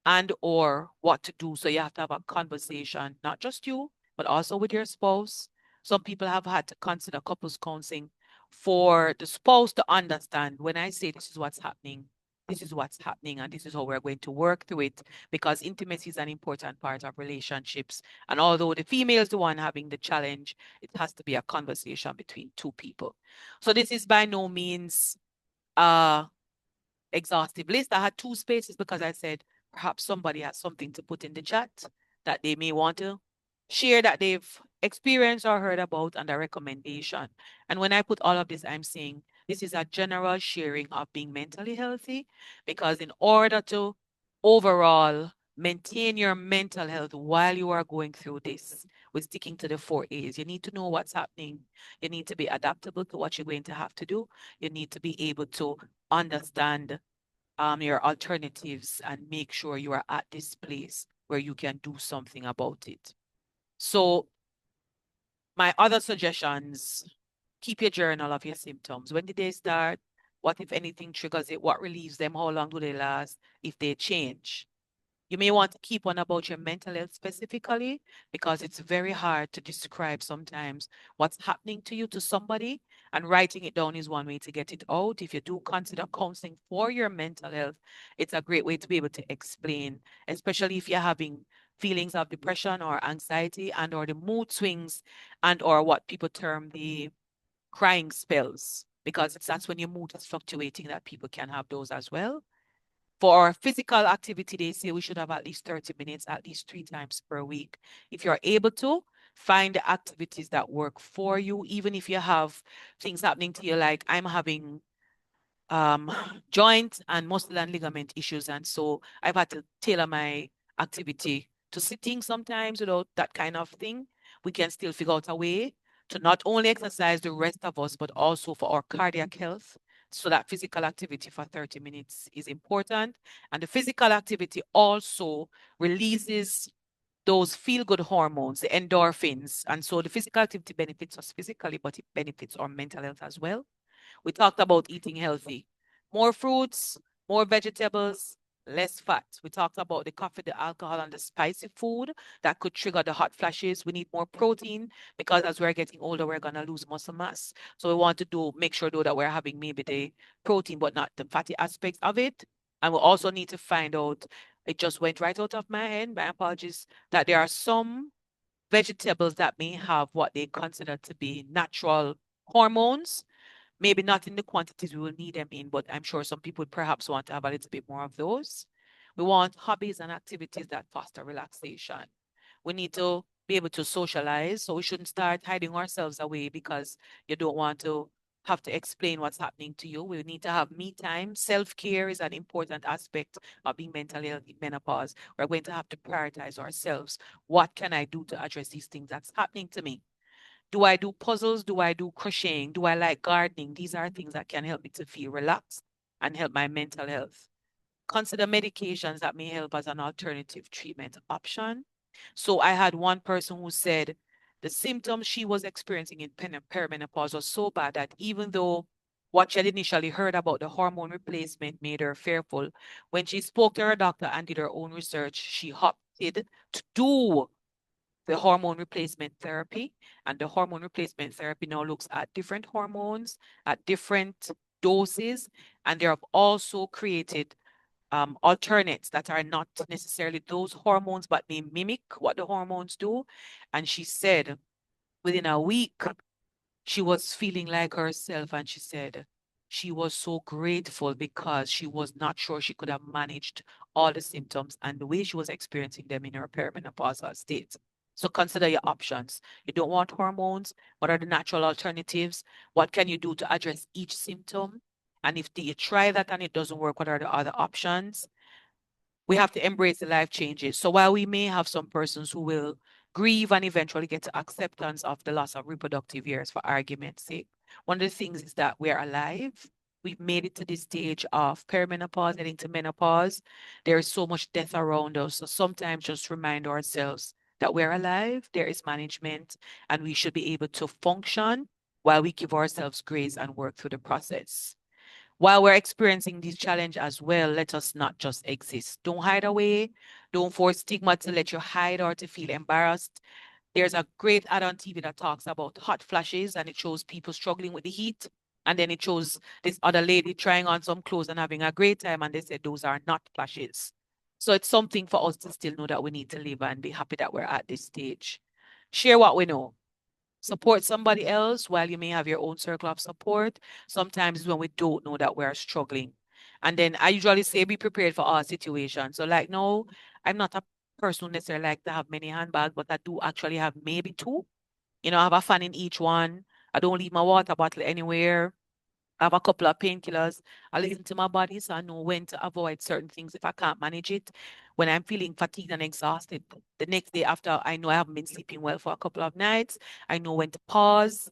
S1: and or what to do. So you have to have a conversation, not just you, but also with your spouse. Some people have had to consider couples counseling for the spouse to understand when I say this is what's happening, this is what's happening, and this is how we're going to work through it because intimacy is an important part of relationships. And although the female is the one having the challenge, it has to be a conversation between two people. So this is by no means exhaustive list. I had two spaces because I said perhaps somebody has something to put in the chat that they may want to share that they've experienced or heard about and a recommendation. And when I put all of this, I'm saying this is a general sharing of being mentally healthy because in order to overall maintain your mental health while you are going through this with sticking to the 4 A's, you need to know what's happening. You need to be adaptable to what you're going to have to do. You need to be able to understand your alternatives and make sure you are at this place where you can do something about it. So my other suggestions, keep your journal of your symptoms. When did they start? What, if anything, triggers it? What relieves them? How long do they last if they change? You may want to keep one about your mental health specifically, because it's very hard to describe sometimes what's happening to you to somebody, and writing it down is one way to get it out. If you do consider counseling for your mental health, it's a great way to be able to explain, especially if you're having feelings of depression or anxiety and or the mood swings and or what people term the crying spells, because that's when your mood is fluctuating, that people can have those as well. For physical activity, they say we should have at least 30 minutes, at least 3 times per week. If you're able to, find the activities that work for you, even if you have things happening to you, like I'm having um, joint and muscle and ligament issues. And so I've had to tailor my activity to sitting sometimes without that kind of thing. We can still figure out a way to not only exercise the rest of us, but also for our cardiac health. So that physical activity for 30 minutes is important. And the physical activity also releases those feel-good hormones, the endorphins. And so the physical activity benefits us physically, but it benefits our mental health as well. We talked about eating healthy. More fruits, more vegetables, less fat. We talked about the coffee, the alcohol, and the spicy food that could trigger the hot flashes. We need more protein, because as we're getting older, we're going to lose muscle mass. So we want to make sure though that we're having maybe the protein, but not the fatty aspects of it. And we also need to find out, it just went right out of my head, my apologies, that there are some vegetables that may have what they consider to be natural hormones. Maybe not in the quantities we will need them in, but I'm sure some people perhaps want to have a little bit more of those. We want hobbies and activities that foster relaxation. We need to be able to socialize, so we shouldn't start hiding ourselves away because you don't want to have to explain what's happening to you. We need to have me time. Self-care is an important aspect of being mentally healthy in menopause. We're going to have to prioritize ourselves. What can I do to address these things that's happening to me? Do I do puzzles? Do I do crocheting? Do I like gardening? These are things that can help me to feel relaxed and help my mental health. Consider medications that may help as an alternative treatment option. So I had one person who said the symptoms she was experiencing in perimenopause was so bad that even though what she had initially heard about the hormone replacement made her fearful, when she spoke to her doctor and did her own research, she opted to do the hormone replacement therapy. And the hormone replacement therapy now looks at different hormones at different doses. And they have also created alternates that are not necessarily those hormones, but may mimic what the hormones do. And she said within a week, she was feeling like herself. And she said she was so grateful because she was not sure she could have managed all the symptoms and the way she was experiencing them in her perimenopausal state. So consider your options. You don't want hormones. What are the natural alternatives? What can you do to address each symptom? And if you try that and it doesn't work, what are the other options? We have to embrace the life changes. So while we may have some persons who will grieve and eventually get to acceptance of the loss of reproductive years for argument's sake, one of the things is that we're alive. We've made it to this stage of perimenopause, heading to menopause. There is so much death around us. So sometimes just remind ourselves that we're alive, there is management, and we should be able to function while we give ourselves grace and work through the process. While we're experiencing this challenge as well, let us not just exist. Don't hide away. Don't force stigma to let you hide or to feel embarrassed. There's a great ad on TV that talks about hot flashes and it shows people struggling with the heat. And then it shows this other lady trying on some clothes and having a great time. And they said those are not flashes. So it's something for us to still know that we need to live and be happy that we're at this stage. Share what we know. Support somebody else while you may have your own circle of support. Sometimes when we don't know that we're struggling. And then I usually say be prepared for all situations. So like, no, I'm not a person who necessarily like to have many handbags, but I do actually have maybe two. I have a fan in each one. I don't leave my water bottle anywhere. I have a couple of painkillers. I listen to my body so I know when to avoid certain things if I can't manage it. When I'm feeling fatigued and exhausted, the next day after I know I haven't been sleeping well for a couple of nights, I know when to pause.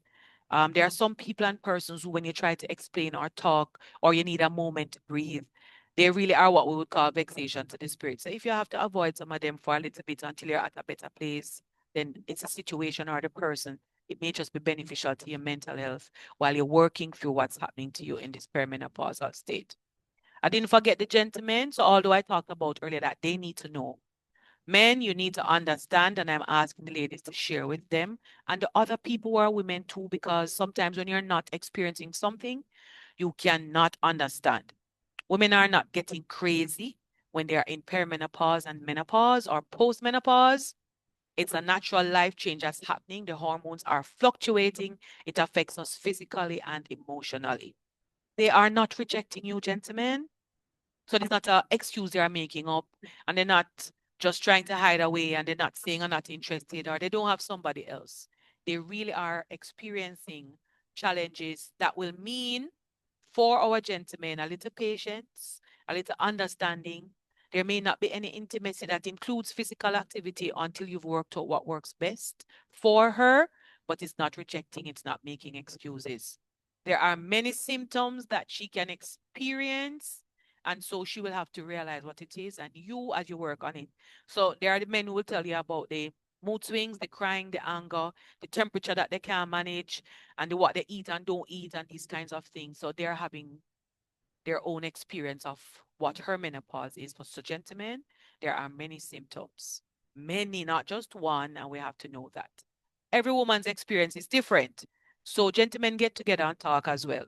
S1: There are some people and persons who, when you try to explain or talk, or you need a moment to breathe, they really are what we would call vexation to the spirit. So if you have to avoid some of them for a little bit until you're at a better place, then it's a situation or the person It may just be beneficial to your mental health while you're working through what's happening to you in this perimenopausal state. I didn't forget the gentlemen. So although I talked about earlier that they need to know, men, you need to understand, and I'm asking the ladies to share with them and the other people who are women too, because sometimes when you're not experiencing something, you cannot understand. Women are not getting crazy when they are in perimenopause and menopause or postmenopause. It's a natural life change that's happening. The hormones are fluctuating. It affects us physically and emotionally. They are not rejecting you, gentlemen. So it's not an excuse they are making up, and they're not just trying to hide away, and they're not saying I'm not interested or they don't have somebody else. They really are experiencing challenges that will mean for our gentlemen a little patience, a little understanding. There may not be any intimacy that includes physical activity until you've worked out what works best for her, but it's not rejecting, it's not making excuses. There are many symptoms that she can experience, and so she will have to realize what it is, and you as you work on it. So there are the men who will tell you about the mood swings, the crying, the anger, the temperature that they can't manage, and the what they eat and don't eat, and these kinds of things. So they're having their own experience of what her menopause is. But so, gentlemen, there are many symptoms, many, not just one, and we have to know that. Every woman's experience is different. So, gentlemen, get together and talk as well.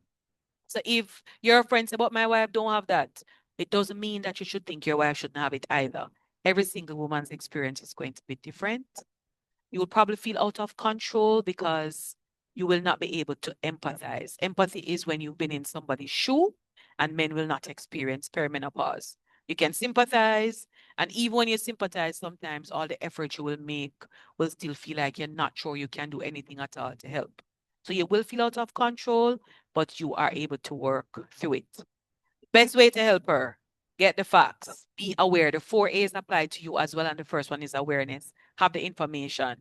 S1: So, if your friend say, but my wife don't have that, it doesn't mean that you should think your wife shouldn't have it either. Every single woman's experience is going to be different. You will probably feel out of control because you will not be able to empathize. Empathy is when you've been in somebody's shoe, and men will not experience perimenopause. You can sympathize, and even when you sympathize, sometimes all the effort you will make will still feel like you're not sure you can do anything at all to help. So you will feel out of control, but you are able to work through it. Best way to help her, get the facts, be aware. The 4 A's apply to you as well, and the first one is awareness. Have the information.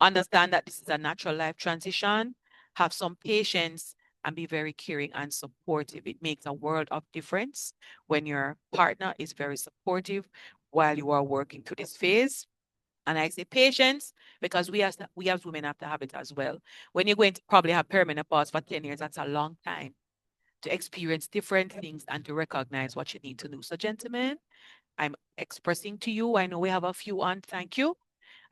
S1: Understand that this is a natural life transition. Have some patience and be very caring and supportive. It makes a world of difference when your partner is very supportive while you are working through this phase. And I say patience because we as women have to have it as well. When you're going to probably have perimenopause for 10 years, that's a long time to experience different things and to recognize what you need to do. So, gentlemen, I'm expressing to you, I know we have a few on, thank you.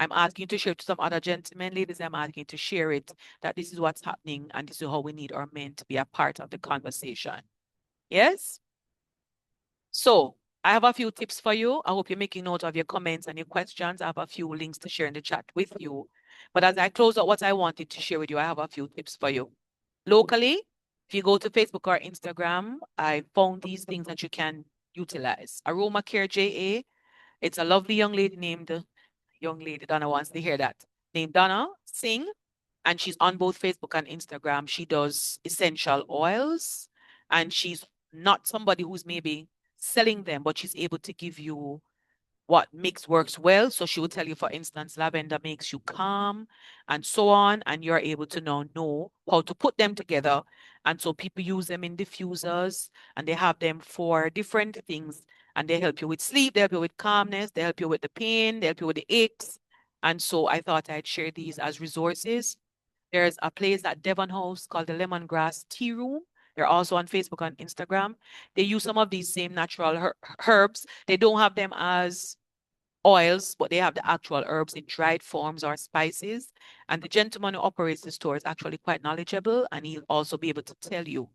S1: I'm asking you to share to some other gentlemen. Ladies, I'm asking you to share it, that this is what's happening and this is how we need our men to be a part of the conversation. Yes? So, I have a few tips for you. I hope you're making note of your comments and your questions. I have a few links to share in the chat with you. But as I close out what I wanted to share with you, I have a few tips for you. Locally, if you go to Facebook or Instagram, I found these things that you can utilize. Aroma Care JA. It's a lovely young lady named, young lady, Donna wants to hear that, named Donna Singh. And she's on both Facebook and Instagram. She does essential oils, and she's not somebody who's maybe selling them, but she's able to give you what mix works well. So she will tell you, for instance, lavender makes you calm and so on. And you're able to now know how to put them together. And so people use them in diffusers and they have them for different things. And they help you with sleep, they help you with calmness, they help you with the pain, they help you with the aches. And so I thought I'd share these as resources. There's a place at Devon House called the Lemongrass Tea Room. They're also on Facebook and Instagram. They use some of these same natural herbs. They don't have them as oils, but they have the actual herbs in dried forms or spices. And the gentleman who operates the store is actually quite knowledgeable, and he'll also be able to tell you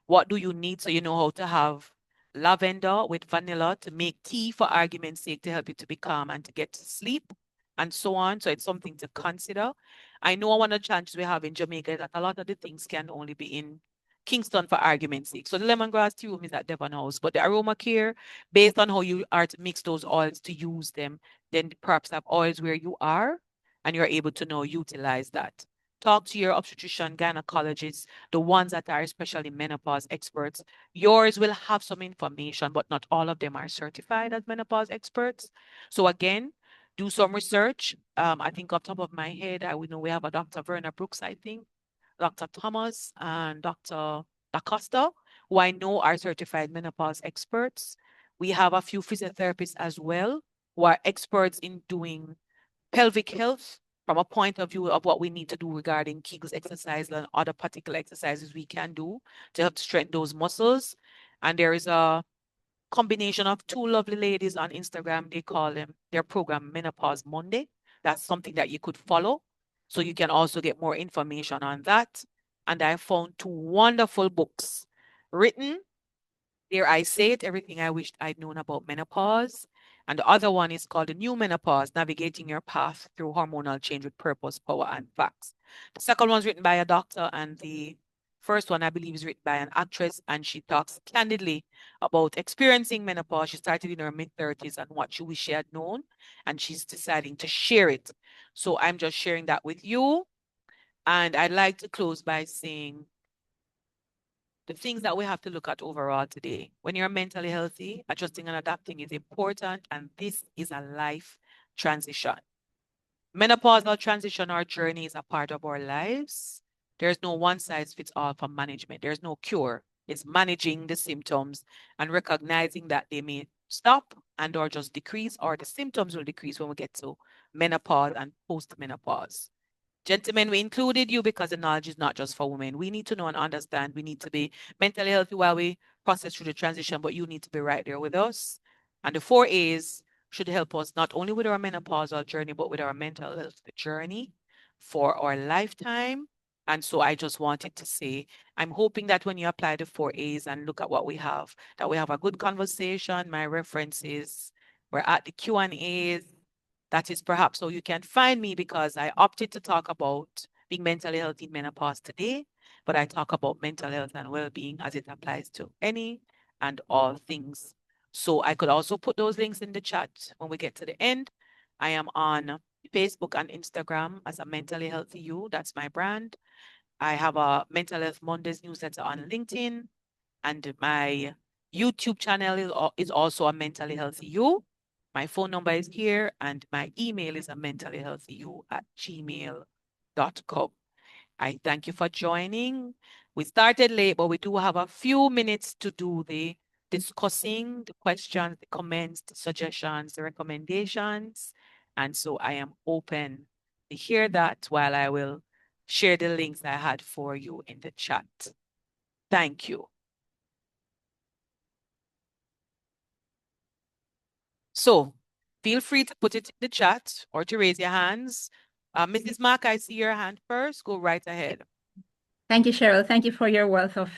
S1: what do you need so you know how to have lavender with vanilla to make tea, for argument's sake, to help you to be calm and to get to sleep and so on. So it's something to consider. I know one of the challenges we have in Jamaica is that a lot of the things can only be in Kingston, for argument's sake. So the lemongrass tea room is at Devon House, but the aroma care, based on how you are to mix those oils to use them, then perhaps have oils where you are and you're able to now utilize that. Talk to your obstetrician, gynecologist, the ones that are especially menopause experts. Yours will have some information, but not all of them are certified as menopause experts. So again, do some research. I think off the top of my head, I would know we have a Dr. Verna Brooks, I think, Dr. Thomas and Dr. Acosta, who I know are certified menopause experts. We have a few physiotherapists as well, who are experts in doing pelvic health from a point of view of what we need to do regarding Kegels exercise and other particular exercises we can do to help strengthen those muscles. And there is a combination of two lovely ladies on Instagram. They call their program Menopause Monday. That's something that you could follow. So you can also get more information on that. And I found two wonderful books written. There I say it, everything I wished I'd known about menopause. And the other one is called The New Menopause, Navigating Your Path Through Hormonal Change with Purpose, Power, and Facts. The second one's written by a doctor, and the first one, I believe, is written by an actress, and she talks candidly about experiencing menopause. She started in her mid-30s and what she wish she had known, and she's deciding to share it. So I'm just sharing that with you. And I'd like to close by saying the things that we have to look at overall today. When you're mentally healthy, adjusting and adapting is important, and this is a life transition. Menopausal transition or journey is a part of our lives. There's no one size fits all for management. There's no cure. It's managing the symptoms and recognizing that they may stop and or just decrease, or the symptoms will decrease when we get to menopause and post-menopause. Gentlemen, we included you because the knowledge is not just for women. We need to know and understand. We need to be mentally healthy while we process through the transition, but you need to be right there with us. And the 4 A's should help us not only with our menopausal journey, but with our mental health journey for our lifetime. And so I just wanted to say, I'm hoping that when you apply the 4 A's and look at what we have, that we have a good conversation. My references, we're at the Q&A's. That is perhaps how you can find me, because I opted to talk about being mentally healthy in menopause today, but I talk about mental health and well-being as it applies to any and all things. So I could also put those links in the chat when we get to the end. I am on Facebook and Instagram as a Mentally Healthy You. That's my brand. I have a Mental Health Mondays newsletter on LinkedIn, and my YouTube channel is also a Mentally Healthy You. My phone number is here, and my email is a mentallyhealthyu@gmail.com. I thank you for joining. We started late, but we do have a few minutes to do the discussing, the questions, the comments, the suggestions, the recommendations. And so I am open to hear that while I will share the links I had for you in the chat. Thank you. So feel free to put it in the chat or to raise your hands. Mrs. Mark, I see your hand first. Go right ahead.
S5: Thank you, Cheryl. Thank you for your wealth of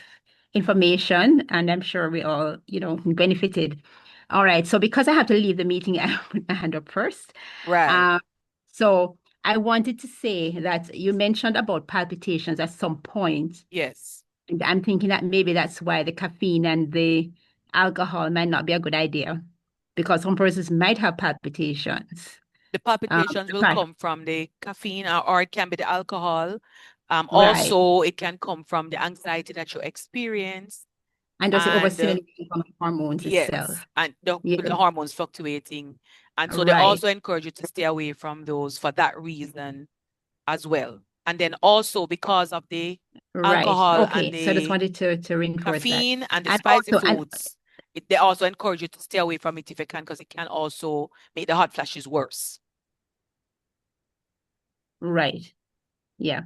S5: information, and I'm sure we all, benefited. All right, so because I have to leave the meeting, I put my hand up first.
S1: Right.
S5: So I wanted to say that you mentioned about palpitations at some point.
S1: Yes.
S5: And I'm thinking that maybe that's why the caffeine and the alcohol might not be a good idea, because some persons might have palpitations.
S1: The palpitations will come from the caffeine, or it can be the alcohol.
S5: Right.
S1: Also, it can come from the anxiety that you experience.
S5: And just the overstimulation from hormones itself.
S1: Yes, and the hormones fluctuating. And so they also encourage you to stay away from those for that reason as well. And then also because of the alcohol and the
S5: so I just wanted to reinforce
S1: caffeine
S5: that.
S1: and the spicy foods, they also encourage you to stay away from it if you can, because it can also make the hot flashes worse.
S5: Right. Yeah.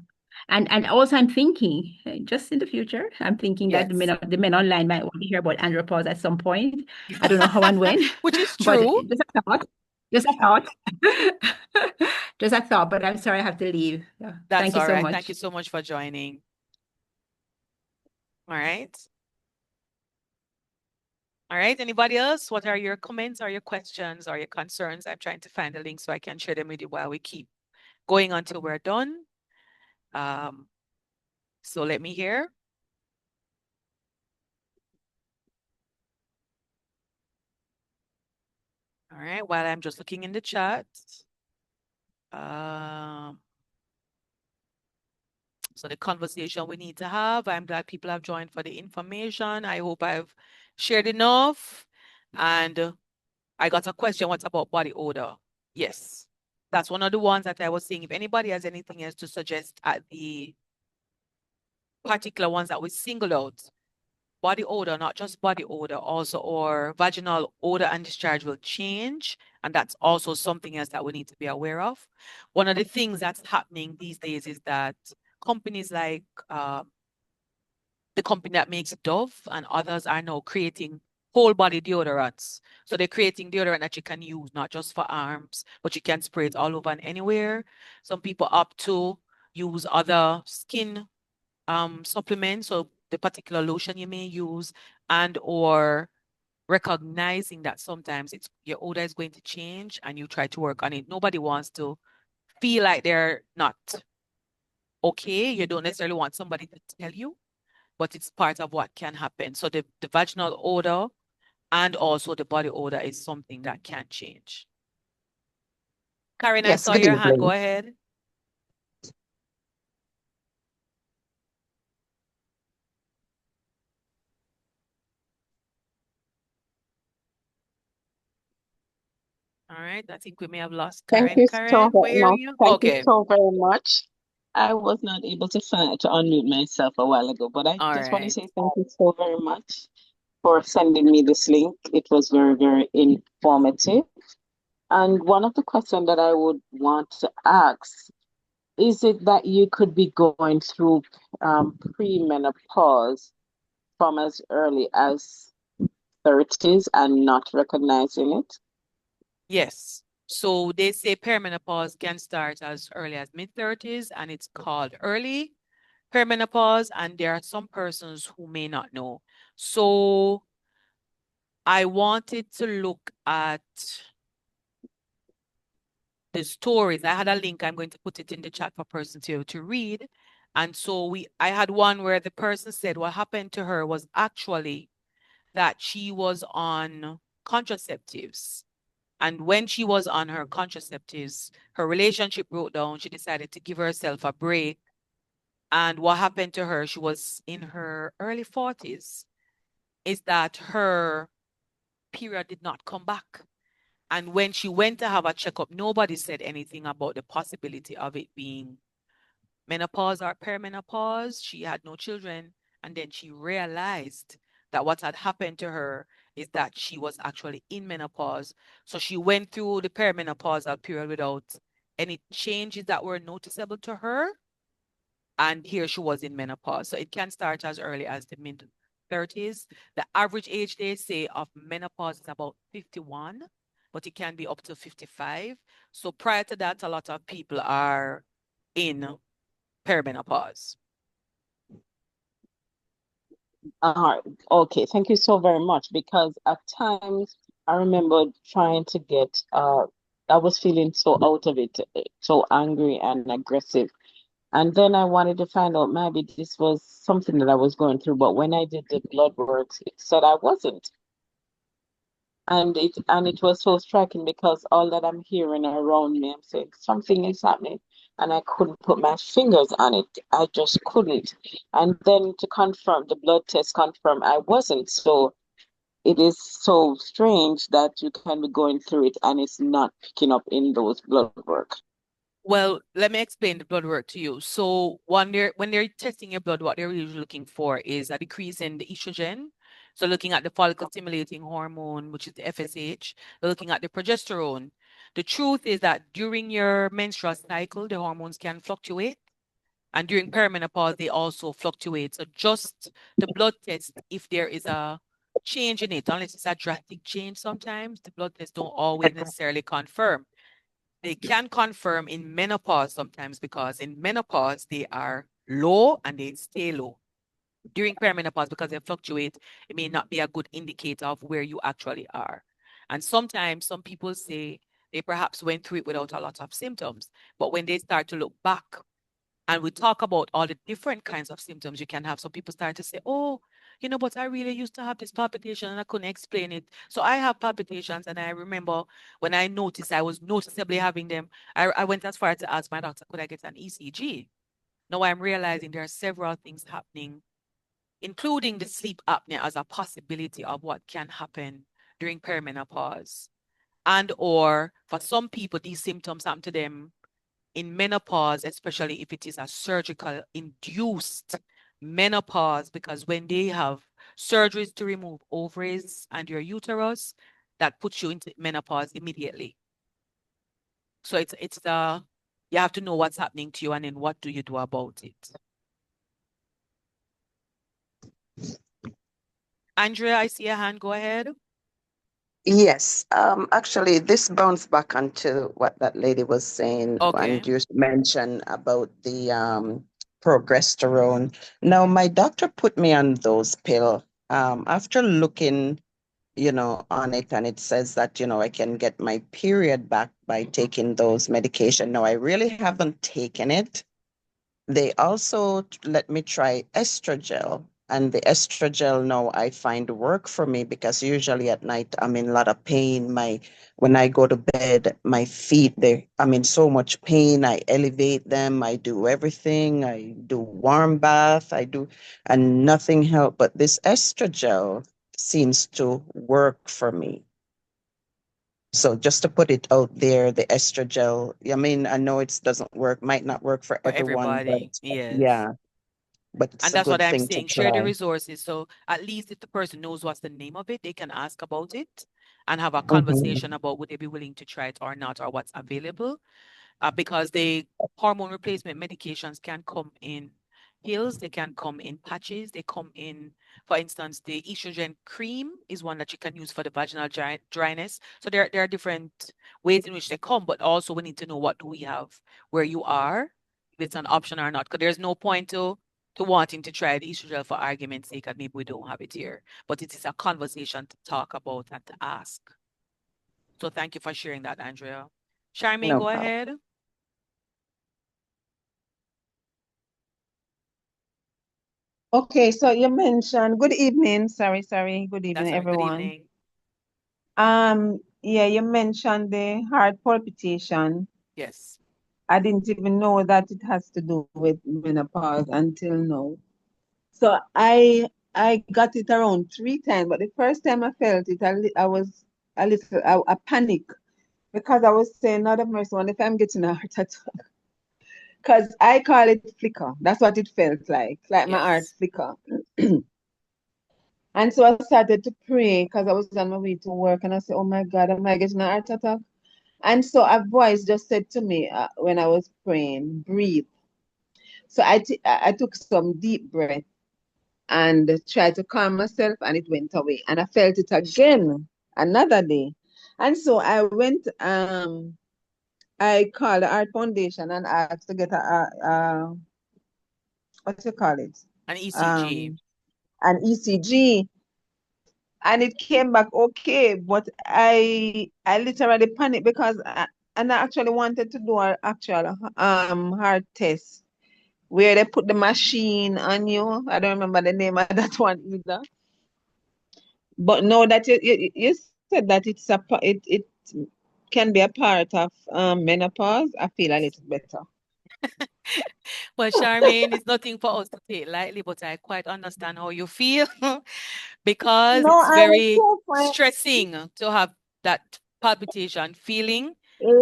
S5: And also I'm thinking, just in the future, I'm thinking that the men online might want to hear about andropause at some point. I don't know how and when.
S1: Which is true.
S5: But just a thought. Just a thought. Just a thought, but I'm sorry I have to leave.
S1: That's
S5: Thank you
S1: all
S5: so
S1: right.
S5: much.
S1: Thank you so much for joining. All right. All right. Anybody else? What are your comments or your questions or your concerns? I'm trying to find the link so I can share them with you while we keep going until we're done. So let me hear. All right. While I'm just looking in the chat. So the conversation we need to have. I'm glad people have joined for the information. I hope I've shared enough. And I got a question. What about body odor? Yes. That's one of the ones that I was saying. If anybody has anything else to suggest at the particular ones that we singled out, body odor, not just body odor, also our vaginal odor and discharge will change. And that's also something else that we need to be aware of. One of the things that's happening these days is that companies like the company that makes Dove and others are now creating whole body deodorants. So they're creating deodorant that you can use, not just for arms, but you can spray it all over and anywhere. Some people opt to use other skin supplements, so the particular lotion you may use, and or recognizing that sometimes it's your odor is going to change and you try to work on it. Nobody wants to feel like they're not okay. You don't necessarily want somebody to tell you, but it's part of what can happen. So the vaginal odor and also the body odor is something that can change. Karen, I
S6: Yes,
S1: saw
S6: good
S1: your hand. Go
S6: evening.
S1: ahead. All right. I think we may have lost
S6: Thank
S1: Karen.
S6: you so
S1: Karen,
S6: very
S1: where are
S6: no,
S1: you?
S6: thank you
S1: Okay.
S6: so very much. I was not able to find to unmute myself a while ago, but I
S1: All
S6: just want to
S1: right.
S6: say thank you so very much for sending me this link. It was very, very informative. And one of the questions that I would want to ask, is it that you could be going through premenopause from as early as 30s and not recognizing it?
S1: Yes. So they say perimenopause can start as early as mid-30s, and it's called early perimenopause, and there are some persons who may not know. So I wanted to look at the stories. I had a link. I'm going to put it in the chat for person to read. And so I had one where the person said what happened to her was actually that she was on contraceptives. And when she was on her contraceptives, her relationship broke down. She decided to give herself a break. And what happened to her, she was in her early 40s, is that her period did not come back. And when she went to have a checkup, nobody said anything about the possibility of it being menopause or perimenopause. She had no children. And then she realized that what had happened to her is that she was actually in menopause. So she went through the perimenopausal period without any changes that were noticeable to her. And here she was in menopause. So it can start as early as the mid 30s. The average age, they say, of menopause is about 51, but it can be up to 55. So prior to that, a lot of people are in perimenopause.
S6: Okay, thank you so very much. Because at times I remember trying to get, I was feeling so out of it, so angry and aggressive. And then I wanted to find out maybe this was something that I was going through. But when I did the blood works, it said I wasn't. And it was so striking because all that I'm hearing around me, I'm saying something is happening, and I couldn't put my fingers on it. I just couldn't. And then to confirm, the blood test confirmed I wasn't. So it is so strange that you can be going through it and it's not picking up in those blood work.
S1: Well, let me explain the blood work to you. So when they're testing your blood, what they're usually looking for is a decrease in the estrogen. So looking at the follicle stimulating hormone, which is the FSH, they're looking at the progesterone. The truth is that during your menstrual cycle, the hormones can fluctuate. And during perimenopause, they also fluctuate. So just the blood test, if there is a change in it, unless it's a drastic change sometimes, the blood tests don't always necessarily confirm. They can confirm in menopause sometimes because in menopause, they are low and they stay low. During perimenopause, because they fluctuate, it may not be a good indicator of where you actually are. And sometimes some people say they perhaps went through it without a lot of symptoms. But when they start to look back and we talk about all the different kinds of symptoms you can have, some people start to say, oh, but I really used to have this palpitation and I couldn't explain it. So I have palpitations, and I remember when I noticed I was noticeably having them, I went as far to ask my doctor, could I get an ECG? Now I'm realizing there are several things happening, including the sleep apnea as a possibility of what can happen during perimenopause. And or for some people, these symptoms happen to them in menopause, especially if it is a surgical induced menopause, because when they have surgeries to remove ovaries and your uterus that puts you into menopause immediately. So it's the you have to know what's happening to you and then what do you do about it. Andrea, I see a hand. Go ahead.
S7: Yes, actually, this bounced back onto what that lady was saying
S1: Okay.
S7: when you mentioned about the progesterone. Now, my doctor put me on those pill. After looking, on it, and it says that, I can get my period back by taking those medication. Now, I really haven't taken it. They also let me try estrogel, and the estrogel now I find work for me because usually at night I'm in a lot of pain. When I go to bed, my feet I'm in so much pain. I elevate them. I do everything. I do warm bath. And nothing helped. But this estrogel seems to work for me. So just to put it out there, the estrogel, I mean, I know it doesn't work, might not work for
S1: For
S7: everyone, but
S1: everybody. Yes.
S7: yeah, but it's
S1: And
S7: a
S1: that's what
S7: good
S1: I'm
S7: thing to
S1: saying. Share the
S7: try.
S1: resources. So at least if the person knows what's the name of it, they can ask about it and have a
S7: Mm-hmm.
S1: conversation about would they be willing to try it or not, or what's available. Because the hormone replacement medications can come in pills, they can come in patches, they come in, for instance, the estrogen cream is one that you can use for the vaginal dryness. So there are different ways in which they come, but also we need to know what do we have where you are, if it's an option or not. Because there's no point to wanting to try the estrogen for argument's sake, and maybe we don't have it here. But it is a conversation to talk about and to ask. So thank you for sharing that, Andrea. Charmaine,
S7: No
S1: go
S7: problem.
S1: ahead.
S2: Okay, so you mentioned good evening. Sorry. Good
S1: That's
S2: evening,
S1: all right. Good
S2: everyone.
S1: evening.
S2: Yeah, you mentioned the heart palpitation.
S1: Yes.
S2: I didn't even know that it has to do with menopause until now. So I got it around 3 times, but the first time I felt it, I was a little I panic because I was saying, not a mercy, what if I'm getting a heart attack? Because I call it flicker. That's what it felt like my heart
S1: Yes.
S2: flicker. And so I started to pray because I was on my way to work, and I said, "Oh my God, am I getting a heart attack?" And so a voice just said to me when I was praying, "Breathe." So I took some deep breath and tried to calm myself, and it went away. And I felt it again another day. And so I called the Art Foundation and asked to get what you call it?
S1: An ECG.
S2: Um, an ECG. And it came back okay, but I literally panicked because and I actually wanted to do an actual heart test where they put the machine on you. I don't remember the name of that one either. But know that you said that it can be a part of menopause. I feel a little better.
S1: Well, Charmaine, it's nothing for us to take lightly, but I quite understand how you feel because
S2: No,
S1: it's
S2: I was
S1: very
S2: so fine.
S1: stressing to have that palpitation feeling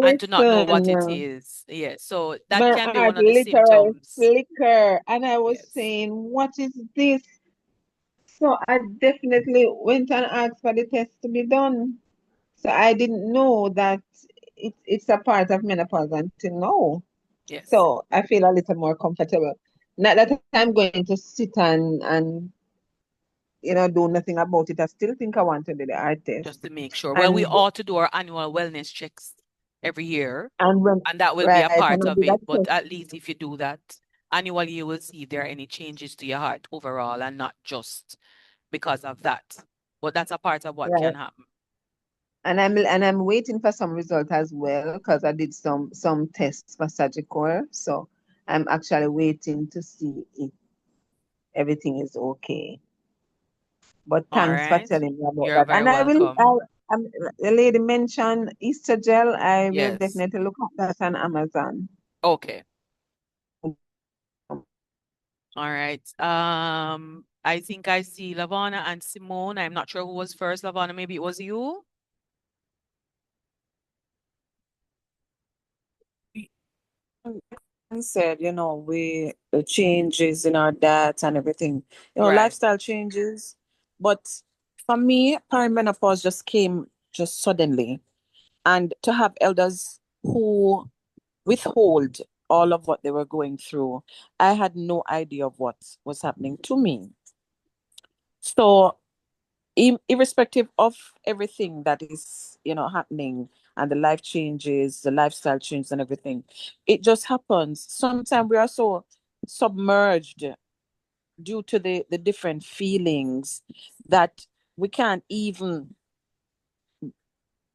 S1: and to not know what it
S2: Listen,
S1: is. Yes. So that
S2: my
S1: can be
S2: heart
S1: one of the
S2: literally
S1: symptoms.
S2: flicker, and I was
S1: Yes.
S2: saying, "What is this?" So I definitely went and asked for the test to be done. So I didn't know that it's a part of menopause until now.
S1: Yes.
S2: So I feel a little more comfortable. Not that I'm going to sit and do nothing about it. I still think I want to do the art test.
S1: Just to make sure. Well, we
S2: And
S1: ought to do our annual wellness checks every year,
S2: and when
S1: and that will be a
S2: right,
S1: part
S2: and I
S1: of
S2: did that
S1: it. But
S2: test.
S1: at least if you do that annually, you will see if there are any changes to your heart overall and not just because of that. But that's a part of what
S2: Right.
S1: can happen.
S2: And I'm waiting for some result as well because I did some tests for surgical. So I'm actually waiting to see if everything is okay. But
S1: All
S2: thanks for
S1: right.
S2: telling me about
S1: You're
S2: that.
S1: very
S2: And
S1: welcome.
S2: the lady mentioned Easter gel. I will
S1: Yes.
S2: definitely look at that on Amazon.
S1: Okay. All right. I think I see Lavana and Simone. I'm not sure who was first. Lavana, maybe it was you.
S6: And said, we the changes in our diet and everything,
S1: Right.
S6: lifestyle changes.
S8: But for me, perimenopause just came just suddenly. And to have elders who withhold all of what they were going through, I had no idea of what was happening to me. So, irrespective of everything that is, happening and the life changes, the lifestyle changes and everything, it just happens. Sometimes we are so submerged due to the different feelings that we can't even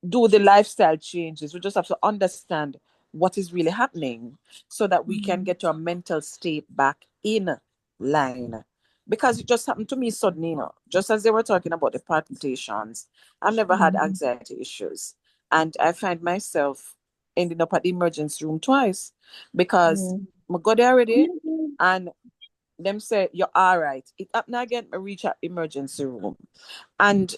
S8: do the lifestyle changes. We just have to understand what is really happening so that we can get our mental state back in line. Because it just happened to me suddenly, just as they were talking about the palpitations. I've never had anxiety issues. And I find myself ending up at the emergency room twice because I got there already and them say, you're all right. It happened again, I reach at emergency room. And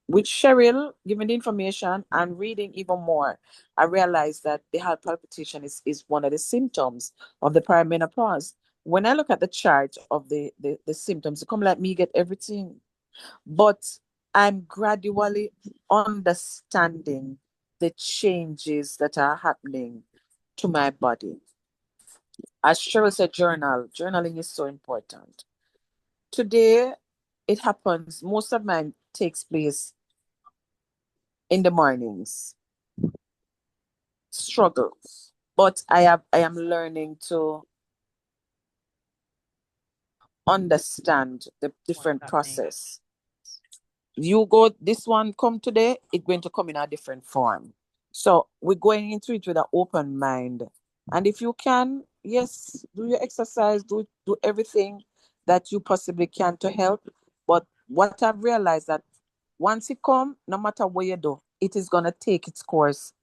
S8: with Cheryl giving the information and reading even more, I realized that the heart palpitation is one of the symptoms of the perimenopause. When I look at the chart of the symptoms, it come like me get everything. But I'm gradually understanding the changes that are happening to my body. As Cheryl said, journaling is so important. Today, it happens, most of mine takes place in the mornings. Struggle. But I am learning to understand the different process. You go, this one come today, it's going to come in a different form. So we're going into it with an open mind. And if you can, yes, do your exercise, do everything that you possibly can to help. But what I've realized that once it come, no matter what you do, it is gonna take its course.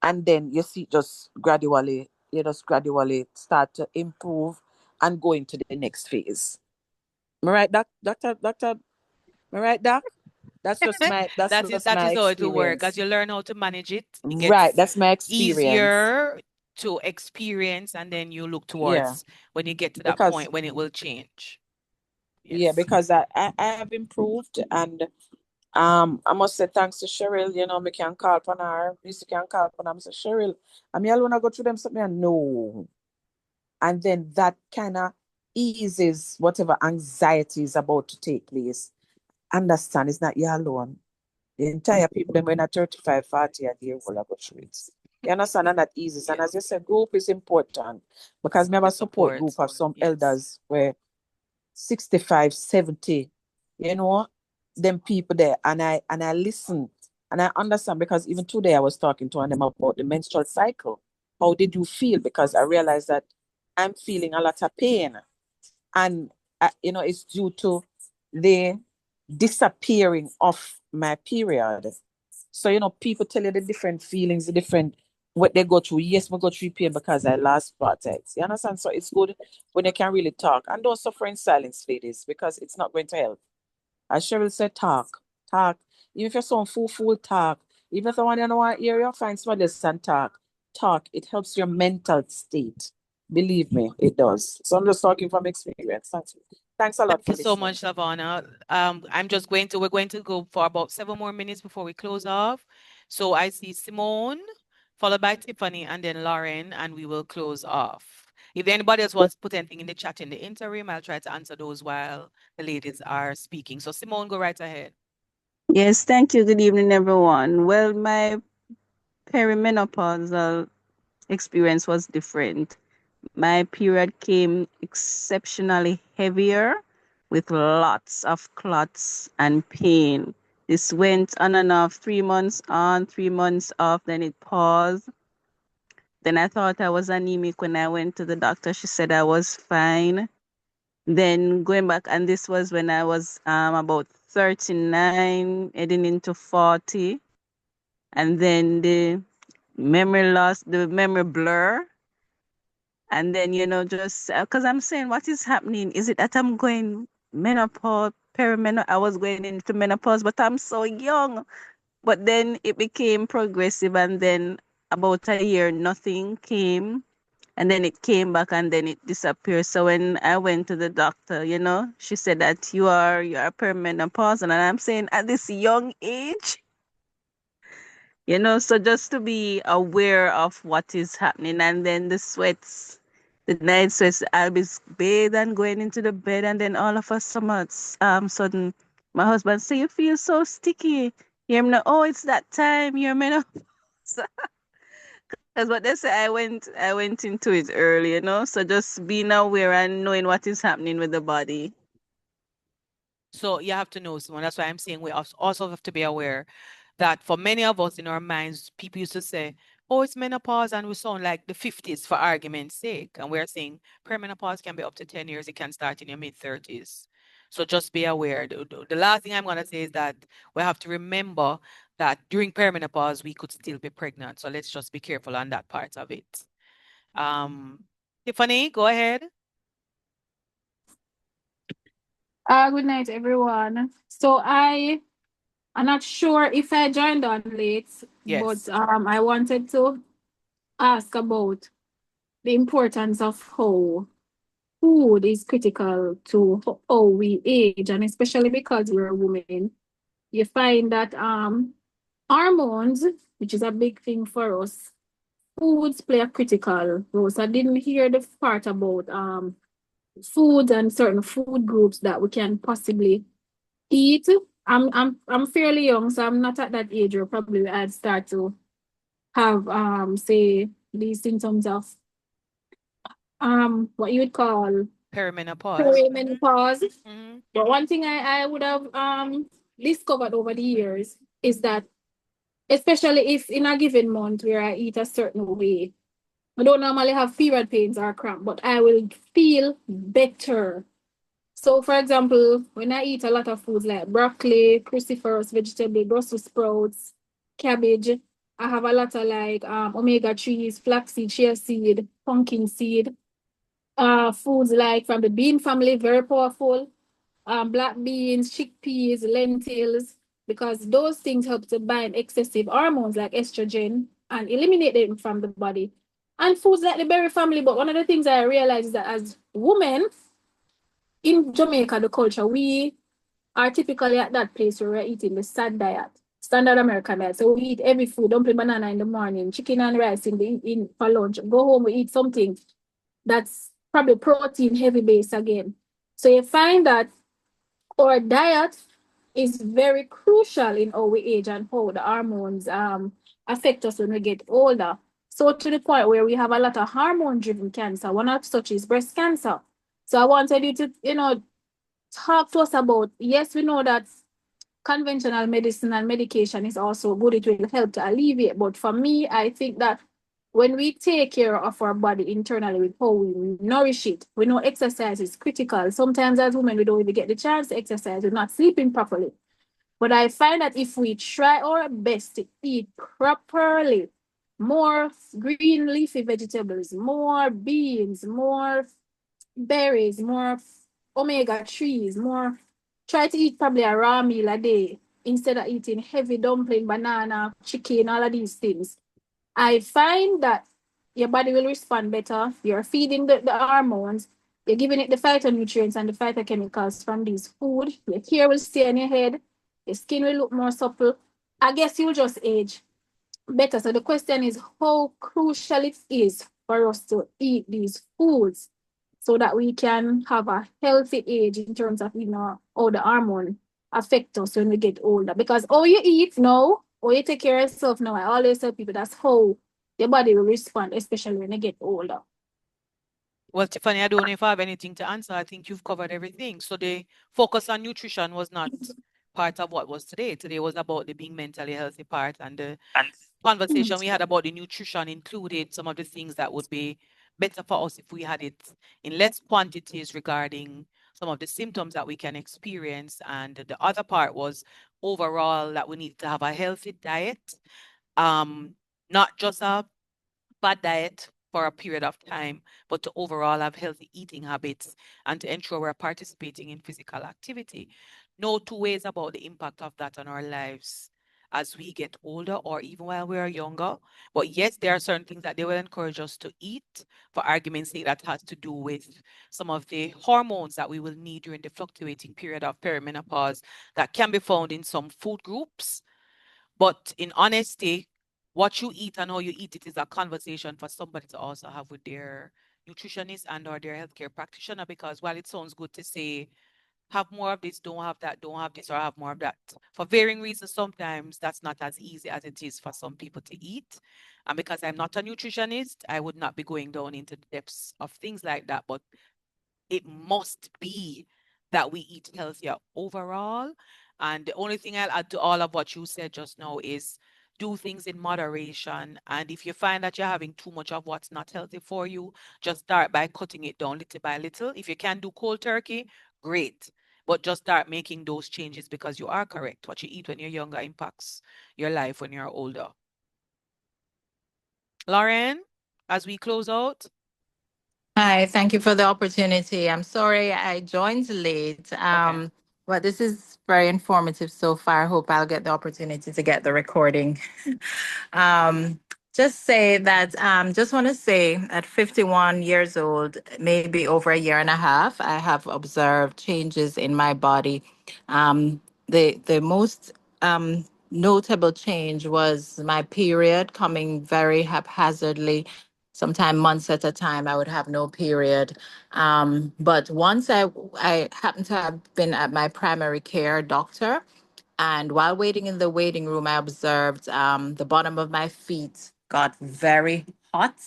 S8: And then you see you just gradually start to improve and go into the next phase. Am I right, doctor? Am I right, doc? That's just
S1: That
S8: my
S1: is how it will work. As
S8: experience.
S1: you learn how to manage it, it
S8: Right,
S1: gets
S8: that's my experience.
S1: easier to experience, and then you look
S8: Yeah,
S1: towards when you get to that
S8: because
S1: point when it will change.
S8: yeah,
S1: Yes.
S8: because I have improved and I must say thanks to Cheryl, me can call upon her. This can call upon her. I say, Cheryl, I'm alone I go through them something. And no. And then that kind of eases whatever anxiety is about to take place. Understand it's not you alone. The entire people them when at 35, 40 and year old go through it. You understand? And that eases. And as you said, group is important because we have
S1: The
S8: a support
S1: support.
S8: group of some
S1: Yes.
S8: elders where 65, 70, you know, them people there. And I listen and I understand because even today I was talking to them about the menstrual cycle. How did you feel? Because I realized that I'm feeling a lot of pain. And it's due to the disappearing of my period. So people tell you the different feelings, the different what they go through. Yes, we go through pain because I lost parts. You understand? So it's good when they can really talk and don't suffer in silence, ladies, because it's not going to help. As Cheryl said, talk. Even if you're so fool, talk. Even if someone in one area, find somebody else and talk. It helps your mental state. Believe me, it does. So I'm just talking from experience. Thanks a lot
S1: Thank
S8: for
S1: you so
S8: listening.
S1: much, Savannah. We're going to go for about 7 more minutes before we close off. So I see Simone, followed by Tiffany, and then Lauren, and we will close off. If anybody else wants to put anything in the chat in the interim, I'll try to answer those while the ladies are speaking. So Simone, go right ahead.
S9: Yes, thank you. Good evening, everyone. Well, my perimenopausal experience was different. My period came exceptionally heavier with lots of clots and pain. This went on and off, 3 months on, 3 months off, then it paused. Then I thought I was anemic when I went to the doctor. She said I was fine. Then going back, and this was when I was about 39, heading into 40. And then the memory loss, the memory blur. And then, just because I'm saying, what is happening? Is it that I'm going menopause, perimenopause? I was going into menopause, but I'm so young. But then it became progressive, and then about a year, nothing came. and then it came back and then it disappeared. So when I went to the doctor, she said that you are perimenopausal, and I'm saying at this young age, so just to be aware of what is happening, and then the sweats, the night sweats, I'll be bathed and going into the bed, and then all of a sudden, my husband say, "You feel so sticky." You're not, oh, it's that time. You're menopause. That's what they say. I went into it early, So just being aware and knowing what is happening with the body.
S1: So you have to know, Simone. That's why I'm saying we also have to be aware that for many of us in our minds, people used to say, "Oh, it's menopause," and we sound like the 50s for argument's sake. And we're saying perimenopause can be up to 10 years. It can start in your mid-30s. So just be aware. The last thing I'm going to say is that we have to remember that during perimenopause, we could still be pregnant. So let's just be careful on that part of it. Tiffany, go ahead.
S10: Good night, everyone. So I'm not sure if I joined on late,
S1: Yes.
S10: but I wanted to ask about the importance of how food is critical to how we age, and especially because we're women, you find that hormones, which is a big thing for us, foods play a critical role. So I didn't hear the part about foods and certain food groups that we can possibly eat. I'm fairly young, so I'm not at that age where probably I'd start to have say these symptoms of what you would call
S1: Perimenopause.
S10: perimenopause.
S1: Mm-hmm.
S10: But one thing I would have discovered over the years is that, especially if in a given month where I eat a certain way, I don't normally have period pains or cramp, but I will feel better. So, for example, when I eat a lot of foods like broccoli, cruciferous vegetable, Brussels sprouts, cabbage, I have a lot of like omega-3s, flaxseed, chia seed, pumpkin seed. Foods like from the bean family, very powerful. Black beans, chickpeas, lentils, because those things help to bind excessive hormones like estrogen and eliminate them from the body. And foods like the berry family. But one of the things I realized is that as women in Jamaica, the culture, we are typically at that place where we're eating the SAD diet, standard American diet. So we eat every food, dumpling banana in the morning, chicken and rice in for lunch. Go home, we eat something that's probably protein heavy base again. So you find that our diet is very crucial in how we age and how the hormones affect us when we get older. So to the point where we have a lot of hormone-driven cancer. One of such is breast cancer. So I wanted you to, talk to us about, yes, we know that conventional medicine and medication is also good. It will help to alleviate. But for me, I think that when we take care of our body internally with how we nourish it, we know exercise is critical. Sometimes as women, we don't even get the chance to exercise. We're not sleeping properly. But I find that if we try our best to eat properly, more green leafy vegetables, more beans, more berries, more omega-3s, more, try to eat probably a raw meal a day instead of eating heavy dumpling, banana, chicken, all of these things. I find that your body will respond better. You're feeding the hormones, you're giving it the phytonutrients and the phytochemicals from these food. Your hair will stay on your head, your skin will look more supple. I guess you'll just age better. So the question is how crucial it is for us to eat these foods so that we can have a healthy age in terms of, how the hormone affect us when we get older. Because all you eat now, or you take care of yourself now, I always tell people that's how your body will respond, especially when you get older.
S1: Well, Tiffany, I don't know if I have anything to answer. I think you've covered everything. So the focus on nutrition was not part of what was today. Today was about the being mentally healthy part, and the conversation we had about the nutrition included some of the things that would be better for us if we had it in less quantities regarding some of the symptoms that we can experience. And the other part was overall that we need to have a healthy diet, not just a bad diet for a period of time, but to overall have healthy eating habits and to ensure we're participating in physical activity. No two ways about the impact of that on our lives as we get older or even while we are younger. But yes, there are certain things that they will encourage us to eat. For argument's sake, that has to do with some of the hormones that we will need during the fluctuating period of perimenopause that can be found in some food groups. But in honesty, what you eat and how you eat it is a conversation for somebody to also have with their nutritionist and or their healthcare practitioner, because while it sounds good to say have more of this, don't have that, don't have this, or have more of that. For varying reasons, sometimes that's not as easy as it is for some people to eat. And because I'm not a nutritionist, I would not be going down into the depths of things like that. But it must be that we eat healthier overall. And the only thing I'll add to all of what you said just now is do things in moderation. And if you find that you're having too much of what's not healthy for you, just start by cutting it down little by little. If you can do cold turkey, great. But just start making those changes, because you are correct. What you eat when you're younger impacts your life when you're older. Lauren, as we close out.
S11: Hi, thank you for the opportunity. I'm sorry I joined late,
S1: Okay.
S11: but this is very informative so far. I hope I'll get the opportunity to get the recording. um, just say that, just want to say at 51 years old, maybe over a year and a half, I have observed changes in my body. The most notable change was my period coming very haphazardly. Sometime months at a time, I would have no period. But once I happened to have been at my primary care doctor, and while waiting in the waiting room, I observed the bottom of my feet got very hot,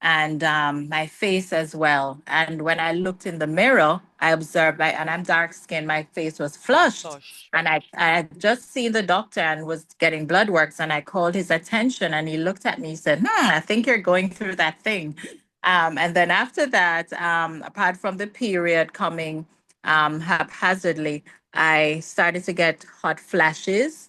S11: and my face as well. And when I looked in the mirror, I observed, and I'm dark skinned, my face was flushed.
S1: Flush.
S11: And I had just seen the doctor and was getting blood works, and I called his attention, and he looked at me, he said, I think you're going through that thing. And then after that, apart from the period coming haphazardly, I started to get hot flashes.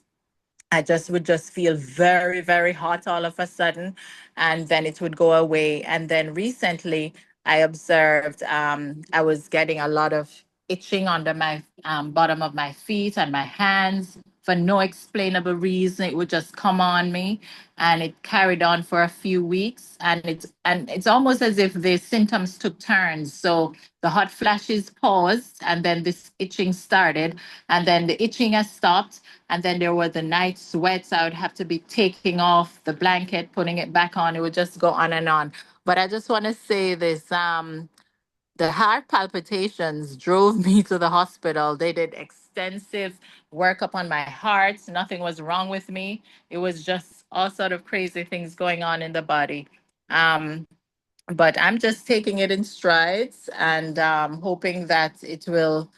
S11: I just would just feel very, very hot all of a sudden, and then it would go away. And then recently, I observed I was getting a lot of itching under my bottom of my feet and my hands for no explainable reason. It would just come on me, and it carried on for a few weeks. And it's almost as if the symptoms took turns. So the hot flashes paused, and then this itching started, and then the itching has stopped, and then there were the night sweats. I would have to be taking off the blanket, putting it back on. It would just go on and on. But I just want to say this, the heart palpitations drove me to the hospital. They did extensive workup on my heart. Nothing was wrong with me. It was just all sort of crazy things going on in the body. Um, but I'm just taking it in strides, and hoping that it will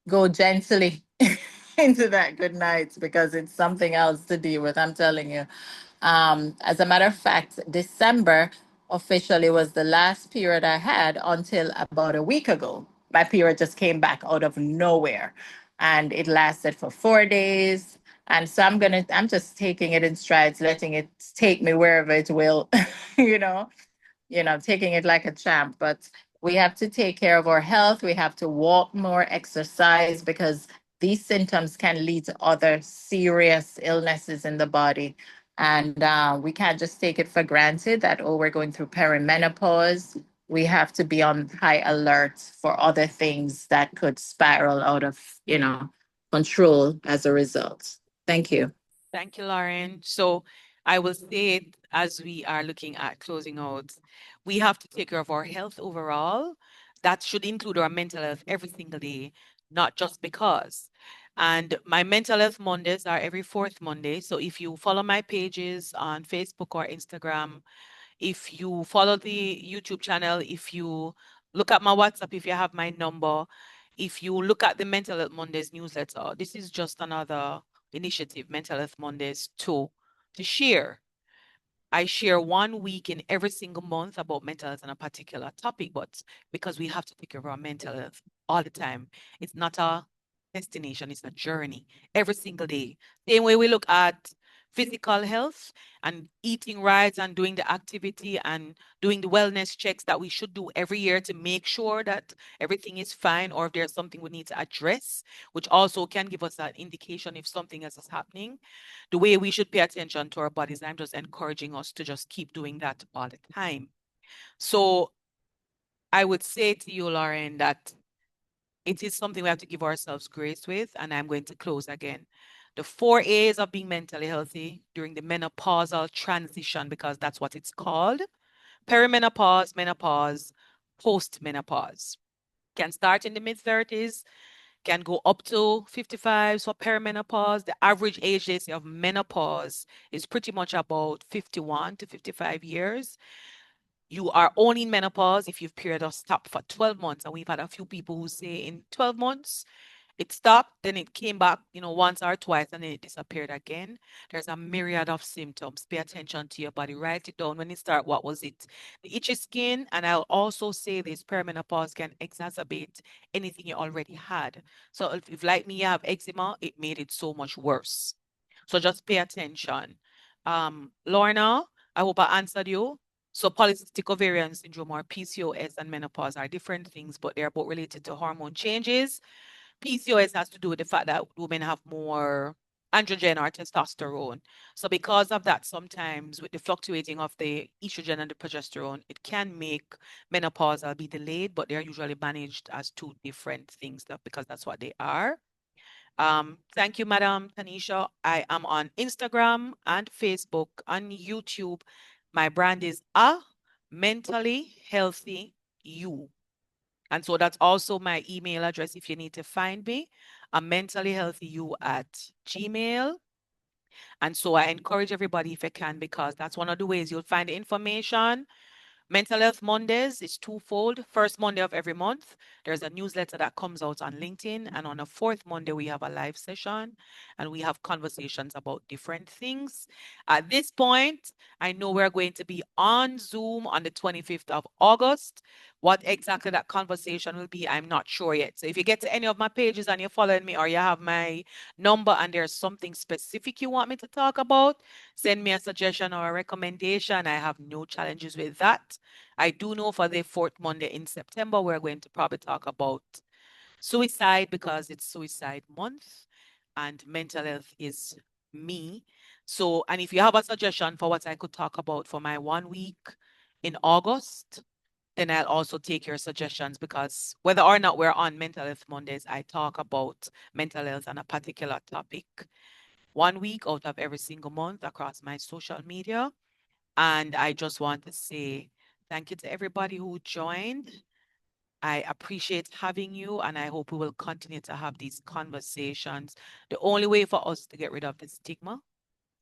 S11: go gently into that good night, because it's something else to deal with. I'm telling you. As a matter of fact, December officially was the last period I had until about a week ago. My period just came back out of nowhere, and it lasted for 4 days. And so I'm just taking it in strides, letting it take me wherever it will, you know taking it like a champ. But we have to take care of our health. We have to walk more, exercise, because these symptoms can lead to other serious illnesses in the body. And we can't just take it for granted that, oh, we're going through perimenopause. We have to be on high alert for other things that could spiral out of, control as a result. Thank you.
S1: Thank you, Lauren. So I will say it as we are looking at closing out. We have to take care of our health overall. That should include our mental health every single day, not just because. And my mental health Mondays are every fourth Monday. So if you follow my pages on Facebook or Instagram, if you follow the YouTube channel, if you look at my WhatsApp, if you have my number, if you look at the Mental Health Mondays newsletter, this is just another initiative, Mental Health Mondays, to share. I share 1 week in every single month about mental health on a particular topic, but because we have to take care of our mental health all the time, it's not a destination, it's a journey every single day. Same way we look at physical health and eating right and doing the activity and doing the wellness checks that we should do every year to make sure that everything is fine, or if there's something we need to address, which also can give us an indication if something else is happening. The way we should pay attention to our bodies, I'm just encouraging us to just keep doing that all the time. So I would say to you, Lauren, that it is something we have to give ourselves grace with, and I'm going to close again. The 4 A's of being mentally healthy during the menopausal transition, because that's what it's called: perimenopause, menopause, postmenopause. Can start in the mid-30s, can go up to 55. So perimenopause, the average age they say of menopause is pretty much about 51 to 55 years. You are only in menopause if you've period of stop for 12 months. And we've had a few people who say in 12 months, it stopped, then it came back, once or twice, and then it disappeared again. There's a myriad of symptoms. Pay attention to your body. Write it down when you start. What was it? The itchy skin, and I'll also say this: perimenopause can exacerbate anything you already had. So if like me, you have eczema, it made it so much worse. So just pay attention. Lorna, I hope I answered you. So polycystic ovarian syndrome, or PCOS, and menopause are different things, but they're both related to hormone changes. PCOS has to do with the fact that women have more androgen or testosterone. So because of that, sometimes with the fluctuating of the estrogen and the progesterone, it can make menopausal be delayed, but they're usually managed as two different things because that's what they are. Thank you, Madam Tanisha. I am on Instagram and Facebook, on YouTube. My brand is A Mentally Healthy You. And so that's also my email address if you need to find me. I'm mentally healthy you at Gmail. And so I encourage everybody if you can, because that's one of the ways you'll find the information. Mental Health Mondays is twofold. First Monday of every month, there's a newsletter that comes out on LinkedIn. And on the fourth Monday, we have a live session and we have conversations about different things. At this point, I know we're going to be on Zoom on the 25th of August. What exactly that conversation will be, I'm not sure yet. So if you get to any of my pages and you're following me, or you have my number and there's something specific you want me to talk about, send me a suggestion or a recommendation. I have no challenges with that. I do know for the fourth Monday in September, we're going to probably talk about suicide, because it's suicide month and mental health is me. So, and if you have a suggestion for what I could talk about for my 1 week in August, then I'll also take your suggestions, because whether or not we're on Mental Health Mondays, I talk about mental health and a particular topic 1 week out of every single month across my social media. And I just want to say thank you to everybody who joined. I appreciate having you, and I hope we will continue to have these conversations. The only way for us to get rid of the stigma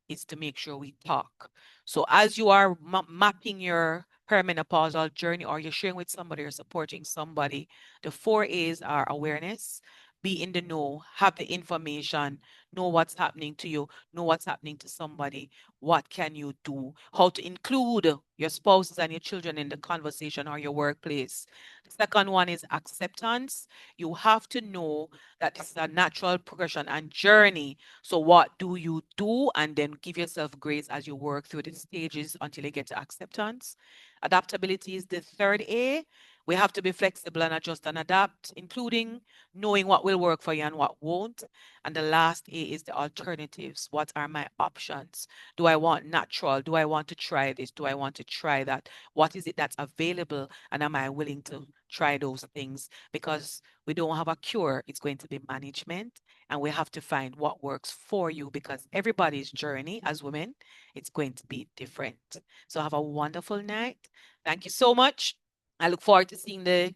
S1: is to make sure we talk. So as you are mapping your perimenopausal journey, or you're sharing with somebody or supporting somebody, the 4 A's are awareness, be in the know, have the information, know what's happening to you, know what's happening to somebody, what can you do, how to include your spouses and your children in the conversation or your workplace. The second one is acceptance. You have to know that this is a natural progression and journey. So what do you do? And then give yourself grace as you work through the stages until you get to acceptance. Adaptability is the third A. We have to be flexible and adjust and adapt, including knowing what will work for you and what won't. And the last A is the alternatives. What are my options? Do I want natural? Do I want to try this? Do I want to try that? What is it that's available? And am I willing to try those things? Because we don't have a cure. It's going to be management. And we have to find what works for you, because everybody's journey as women, it's going to be different. So have a wonderful night. Thank you so much. I look forward to seeing the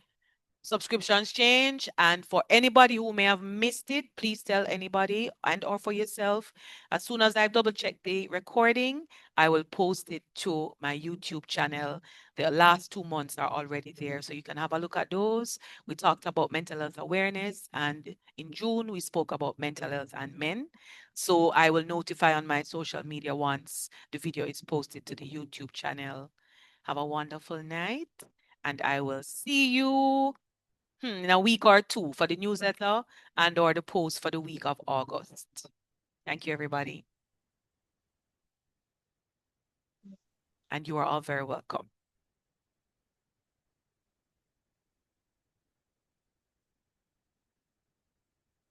S1: subscriptions change. And for anybody who may have missed it, please tell anybody and or for yourself. As soon as I've double checked the recording, I will post it to my YouTube channel. The last 2 months are already there, so you can have a look at those. We talked about mental health awareness, and in June, we spoke about mental health and men. So I will notify on my social media once the video is posted to the YouTube channel. Have a wonderful night, and I will see you in a week or two for the newsletter and or the post for the week of August. Thank you, everybody. and you are all very welcome.